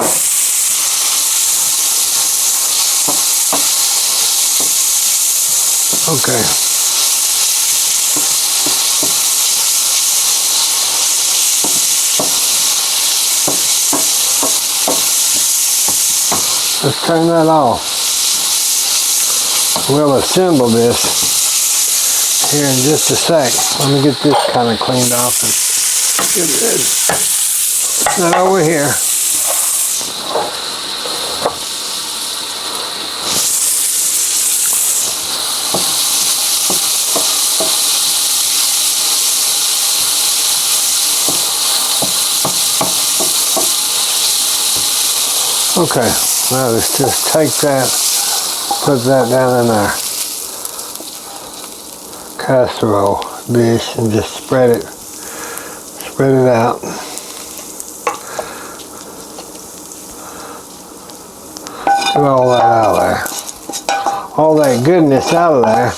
Okay. Let's turn that off. We'll assemble this here in just a sec. Let me get this kind of cleaned off and get that over here. Okay, now let's just take that, put that down in our casserole dish and just spread it out. Get all that out of there. All that goodness out of there.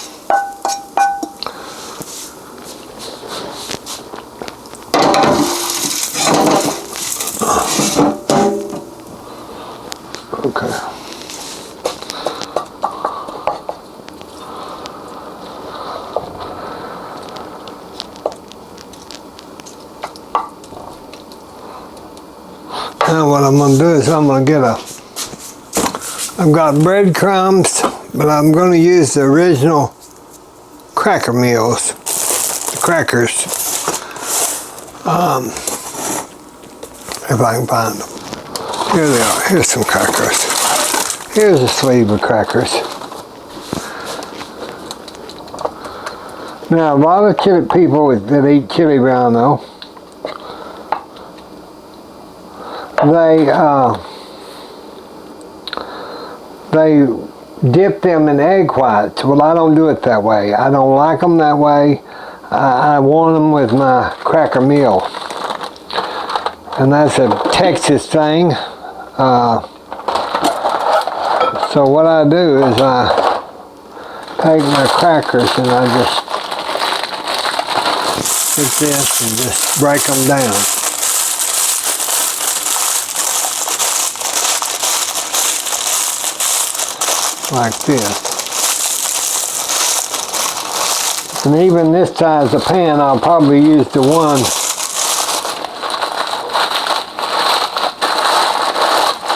Okay. Now what I'm going to do is I'm going to get I've got breadcrumbs, but I'm going to use the original cracker meals, the crackers, if I can find them. Here they are. Here's some crackers. Here's a sleeve of crackers. Now, a lot of people that eat chili relleno, they dip them in egg whites. Well, I don't do it that way. I don't like them that way. I want them with my cracker meal. And that's a Texas thing. So what I do is I take my crackers and I just take this and just break them down. Like this. And even this size of pan, I'll probably use the one.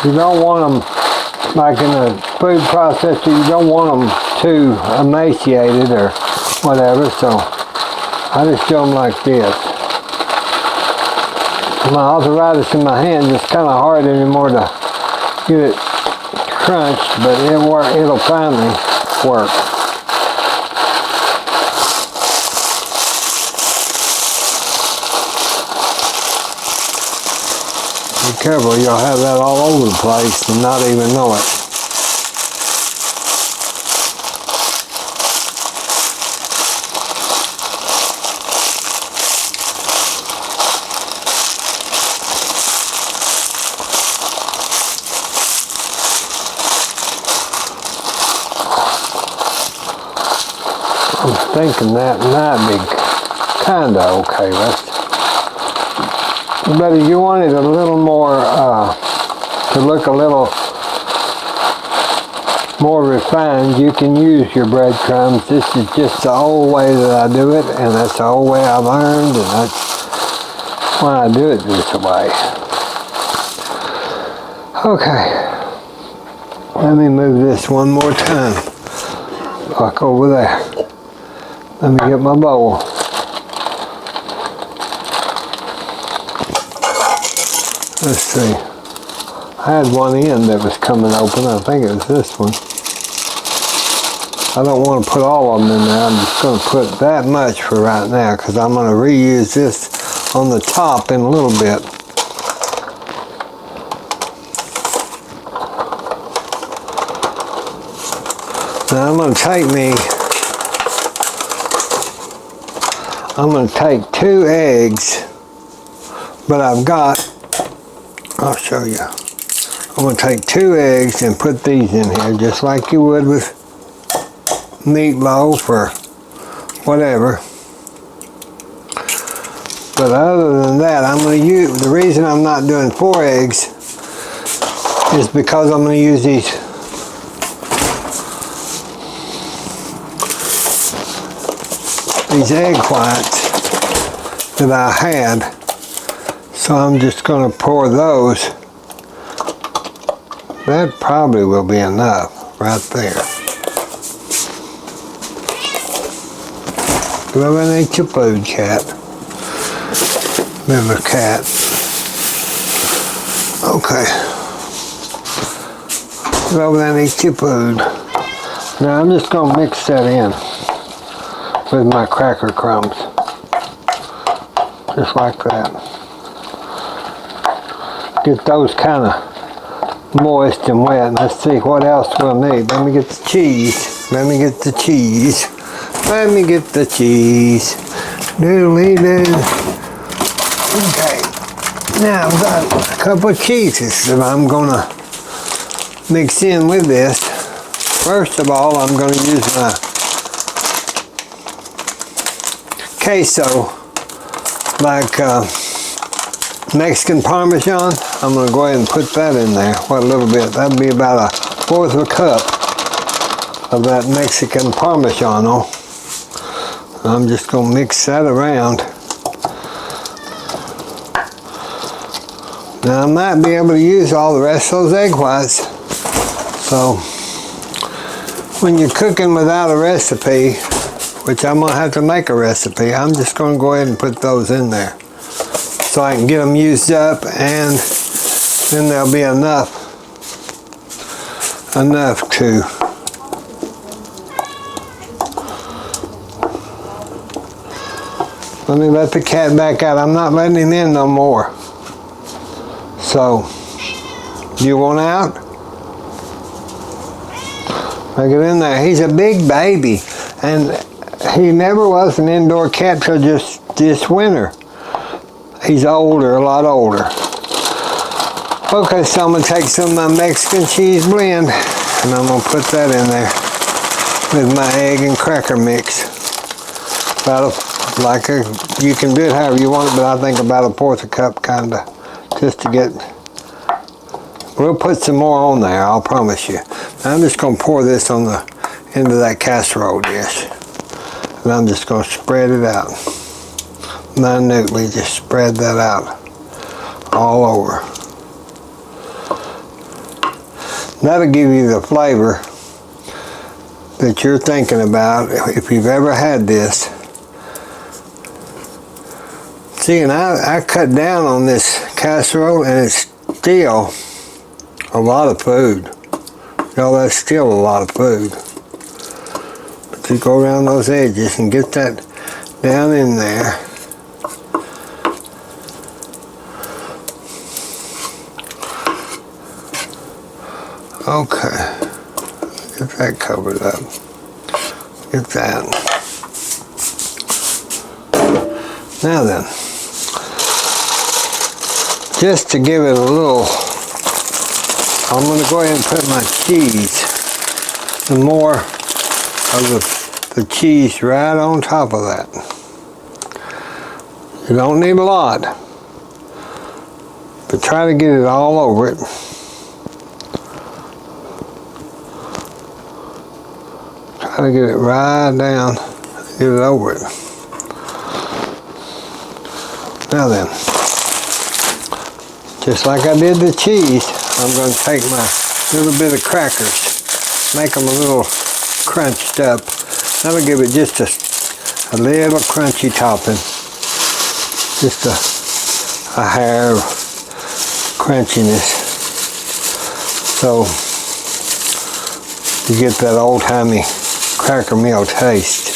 You don't want them, like in a food processor, you don't want them too emaciated or whatever, so I just do them like this. My arthritis in my hands, it's kind of hard anymore to get it crunched, but it'll finally work. Be careful, you'll have that all over the place and not even know it. I'm thinking that might be kind of okay. But if you want it a little more, to look a little more refined, you can use your breadcrumbs. This is just the old way that I do it, and that's the old way I've learned, and that's why I do it this way. Okay, let me move this one more time, like over there. Let me get my bowl. Let's see. I had one end that was coming open. I think it was this one. I don't want to put all of them in there. I'm just going to put that much for right now because I'm going to reuse this on the top in a little bit. Now I'm going to take me I'm going to take 2 eggs, but I'll show you. I'm going to take 2 eggs and put these in here, just like you would with meatloaf or whatever. But other than that, I'm going to use, the reason I'm not doing 4 eggs is because I'm going to use these egg whites that I had. So I'm just going to pour those. That probably will be enough right there. Go over and eat your food, cat. Little cat. Okay. Go over there and eat your food. Now I'm just going to mix that in with my cracker crumbs. Just like that. Get those kind of moist and wet. Let's see what else we'll need. Let me get the cheese. Let me get the cheese. Let me get the cheese. Doodly-doo. Okay. Now I've got a couple of cheeses that I'm gonna mix in with this. First of all, I'm gonna use my queso, like Mexican Parmesan. I'm going to go ahead and put that in there. What, a little bit. That'd be about 1/4 of a cup of that Mexican Parmesan. I'm just going to mix that around. Now I might be able to use all the rest of those egg whites. So when you're cooking without a recipe, which I'm going to have to make a recipe, I'm just going to go ahead and put those in there so I can get them used up, and then there'll be enough to let me let the cat back out. I'm not letting him in no more. So, you want out? I get in there. He's a big baby, and he never was an indoor cat till just this winter. He's older, a lot older. Okay, so I'm going to take some of my Mexican cheese blend, and I'm going to put that in there with my egg and cracker mix. You can do it however you want it, but I think about 1/4 cup, kind of, just to get. We'll put some more on there, I'll promise you. Now I'm just going to pour this into that casserole dish. And I'm just going to spread it out. Minutely, just spread that out all over. That'll give you the flavor that you're thinking about if you've ever had this. See, and I cut down on this casserole, and it's still a lot of food. No, that's still a lot of food. But you go around those edges and get that down in there. Okay, get that covered up. Get that. Now then, just to give it a little, I'm going to go ahead and put my cheese, some more of the cheese right on top of that. You don't need a lot, but try to get it all over it. Try to get it right down, get it over it. Now then, just like I did the cheese, I'm going to take my little bit of crackers, make them a little crunched up. That'll give it just a little crunchy topping. Just a hair of crunchiness. So you get that old-timey Cracker Meal taste.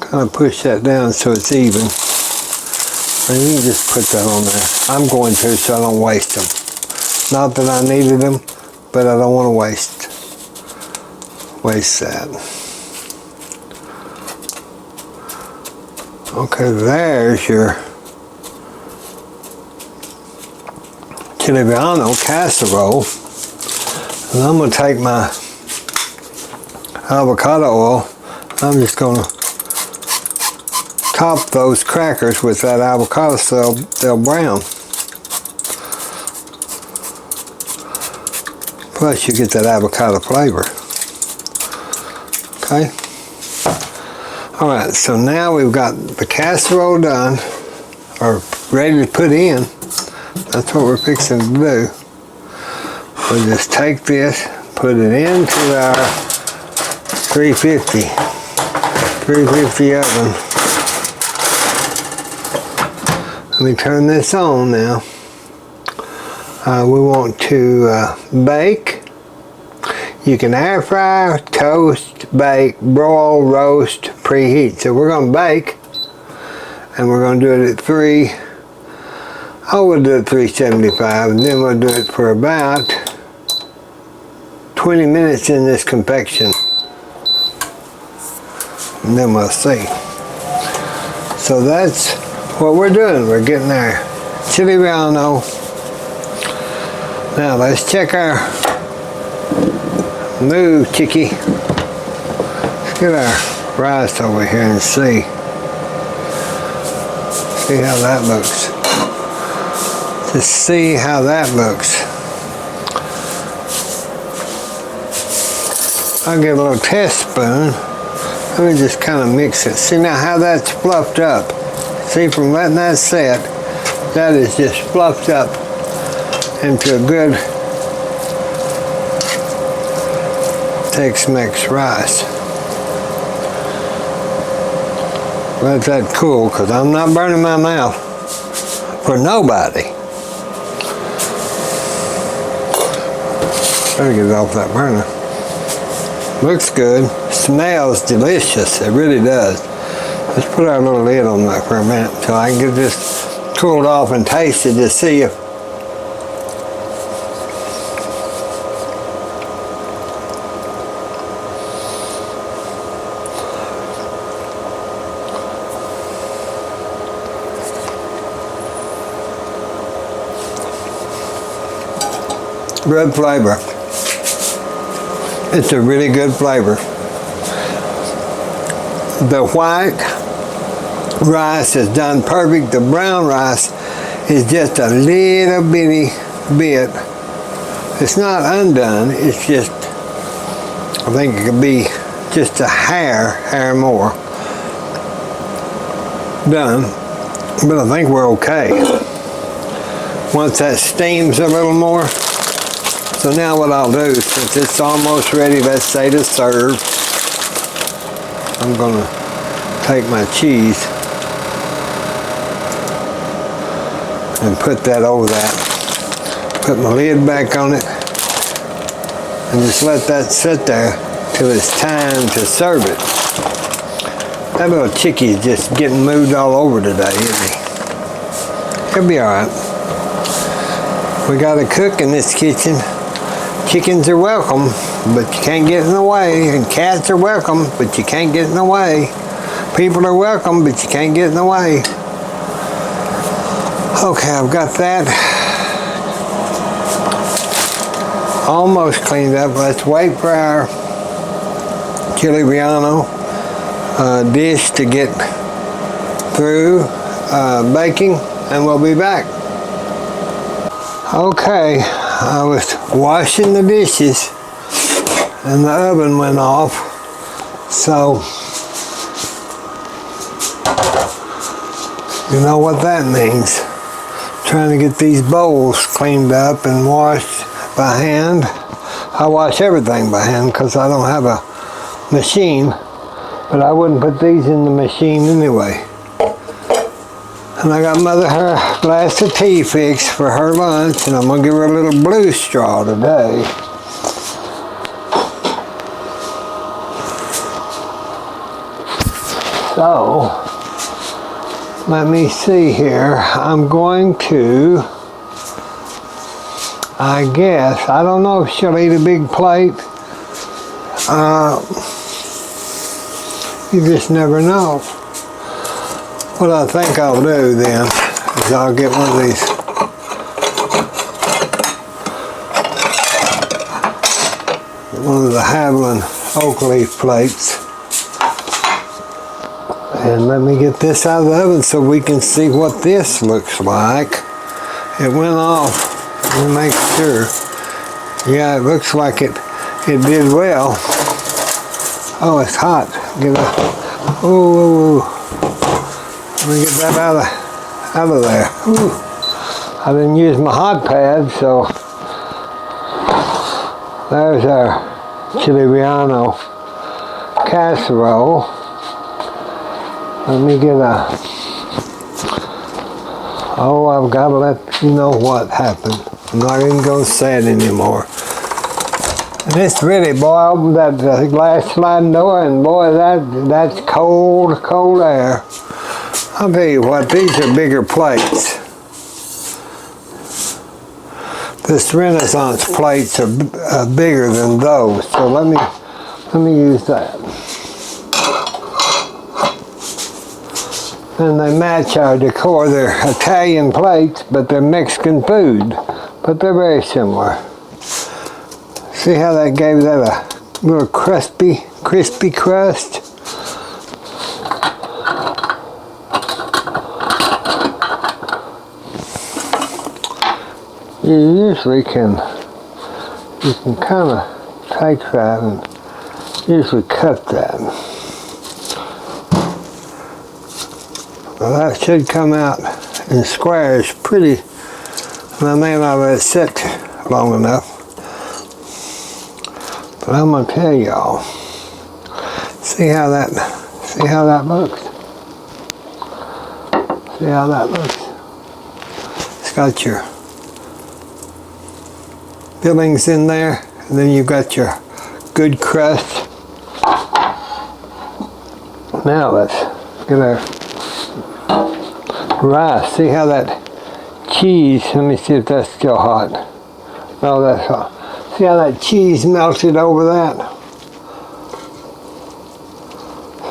Kind of push that down so it's even. And you can just put that on there. I'm going to so I don't waste them. Not that I needed them, but I don't want to waste. waste that. Okay, there's your Relleno Casserole. And I'm going to take my avocado oil. I'm just going to top those crackers with that avocado so they'll brown. Plus you get that avocado flavor. Okay. Alright, so now we've got the casserole done, or ready to put in. That's what we're fixing to do. We'll just take this, put it into our 350 oven. Let me turn this on now. We want to bake. You can air fry, toast, bake, broil, roast, preheat. So we're going to bake, and we're going to do it at we'll do it at 375, and then we'll do it for about 20 minutes in this convection. And then we'll see. So that's what we're doing. We're getting our chili relleno. Now let's check our move, chickie. Let's get our rice over here and see how that looks. Just see how that looks. I'll get a little teaspoon. Let me just kind of mix it. See now how that's fluffed up. See, from letting that set, that is just fluffed up into a good Tex-Mex rice. Let that cool, because I'm not burning my mouth for nobody. Try to get it off that burner. Looks good. Smells delicious. It really does. Let's put our little lid on that for a minute until I can get this cooled off and taste it to see if good flavor. It's a really good flavor. The white rice is done perfect. The brown rice is just a little bitty bit. It's not undone. It's just, I think it could be just a hair more done. But I think we're okay. Once that steams a little more. So now what I'll do, since it's almost ready, let's say to serve, I'm going to take my cheese and put that over that. Put my lid back on it and just let that sit there till it's time to serve it. That little chickie is just getting moved all over today, isn't he? He'll be alright. We got to cook in this kitchen. Chickens are welcome, but you can't get in the way. And cats are welcome, but you can't get in the way. People are welcome, but you can't get in the way. Okay, I've got that almost cleaned up. Let's wait for our chili relleno dish to get through baking, and we'll be back. Okay. I was washing the dishes and the oven went off, so you know what that means. Trying to get these bowls cleaned up and washed by hand. I wash everything by hand because I don't have a machine, but I wouldn't put these in the machine anyway. And I got Mother her glass of tea fixed for her lunch, and I'm going to give her a little blue straw today. So, let me see here. I'm going to, I guess, I don't know if she'll eat a big plate. You just never know. What I think I'll do then is I'll get one of these the Haviland oak leaf plates, and let me get this out of the oven so we can see what this looks like. It went off. Let me make sure. Yeah, it looks like it did well. Oh, it's hot. Ooh. Let me get that out of there. Ooh. I didn't use my hot pad, so there's our Relleno Casserole. Let me get I've got to let you know what happened. I'm not even going to say it anymore. And it's really, boy, I opened that glass sliding door, and boy, that's cold, cold air. I'll tell you what, these are bigger plates. This Renaissance plates are bigger than those, so let me use that. And they match our decor. They're Italian plates, but they're Mexican food, but they're very similar. See how that gave that a little crispy crust? You usually can kind of take that and usually cut that. Well, that should come out in squares pretty. I may not let it sit long enough. But I'm gonna tell y'all. See how that looks. See how that looks. It's got your fillings in there, and then you've got your good crust. Now let's get our rice. See how that cheese, let me see if that's still hot. No, that's hot. See how that cheese melted over that?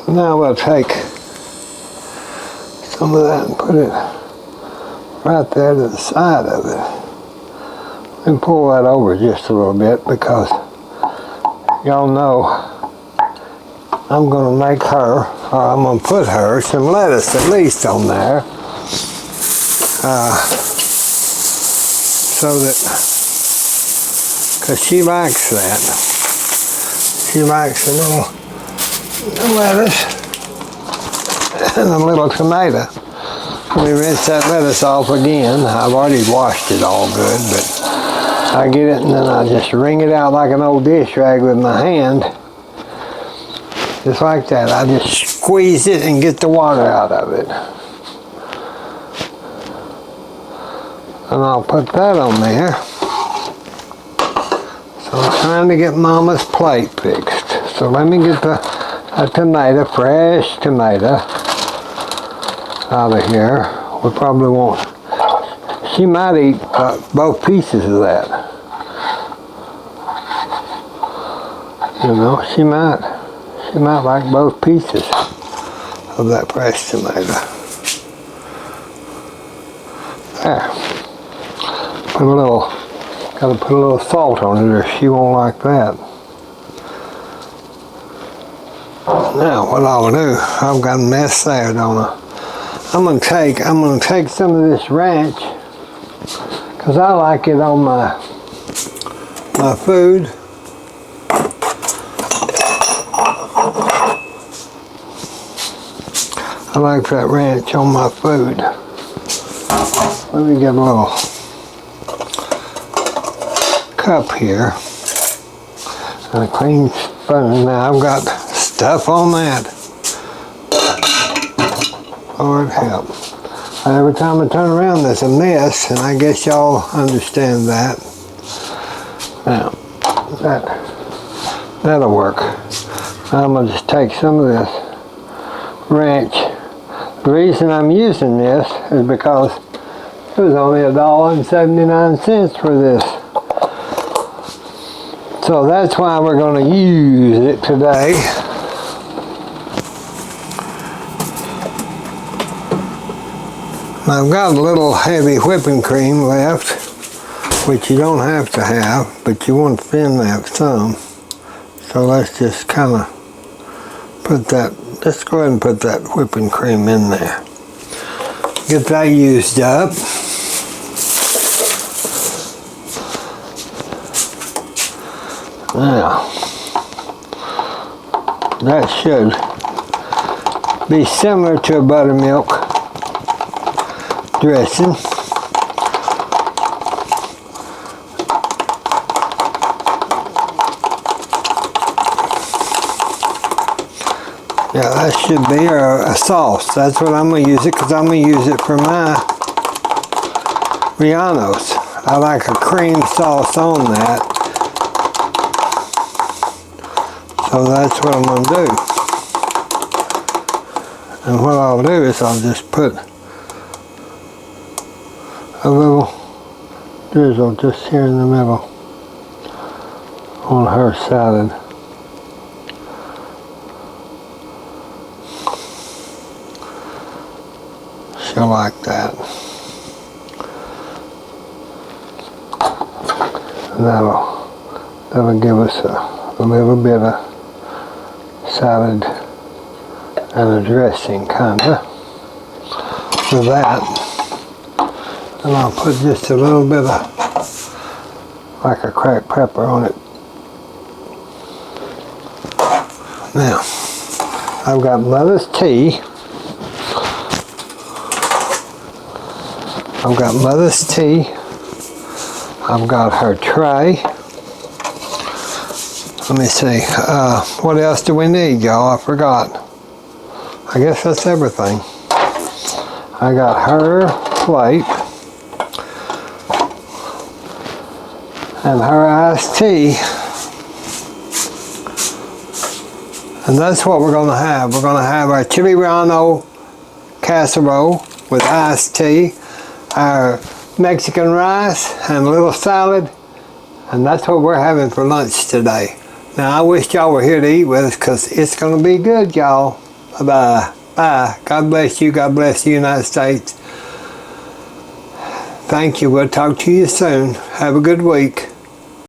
So now we'll take some of that and put it right there to the side of it. And pull that over just a little bit, because y'all know I'm going to make her, or I'm going to put her some lettuce at least on there. So that, because she likes that. She likes a little lettuce and a little tomato. Let me rinse that lettuce off again. I've already washed it all good, but I get it and then I just wring it out like an old dish rag with my hand. Just like that. I just squeeze it and get the water out of it. And I'll put that on there. So I'm trying to get Mama's plate fixed. So let me get a tomato, fresh tomato, out of here. We probably won't. She might eat both pieces of that. You know, she might like both pieces of that fresh tomato. There. Gotta put a little salt on it or she won't like that. Now what I'll do, I've got a mess there, don't I? I'm gonna take some of this ranch, because I like it on my food. I like that ranch on my food. Let me get a little cup here and a clean spoon. Now I've got stuff on that. Lord help. Every time I turn around there's a mess, and I guess y'all understand that. Now, that'll work. Now I'm going to just take some of this ranch. The reason I'm using this is because it was only $1.79 for this So that's why we're going to use it today. I've got a little heavy whipping cream left, which you don't have to have, but you want to thin that some. So let's just kind of put that, let's go ahead and put that whipping cream in there. Get that used up. Now, that should be similar to a buttermilk dressing. Yeah, that should be a sauce. That's what I'm going to use it, because I'm going to use it for my Rellenos. I like a cream sauce on that. So that's what I'm going to do. And what I'll do is I'll just put a little drizzle just here in the middle on her salad. She'll like that. And that'll give us a little bit of salad and a dressing, kinda, for that. And I'll put just a little bit of, like a cracked pepper on it. Now, I've got mother's tea. I've got mother's tea. I've got her tray. Let me see, what else do we need, y'all? I forgot. I guess that's everything. I got her plate and her iced tea. And that's what we're going to have. We're going to have our chili Relleno casserole with iced tea, our Mexican rice, and a little salad. And that's what we're having for lunch today. Now, I wish y'all were here to eat with us, because it's going to be good, y'all. Bye. Bye. God bless you. God bless the United States. Thank you. We'll talk to you soon. Have a good week.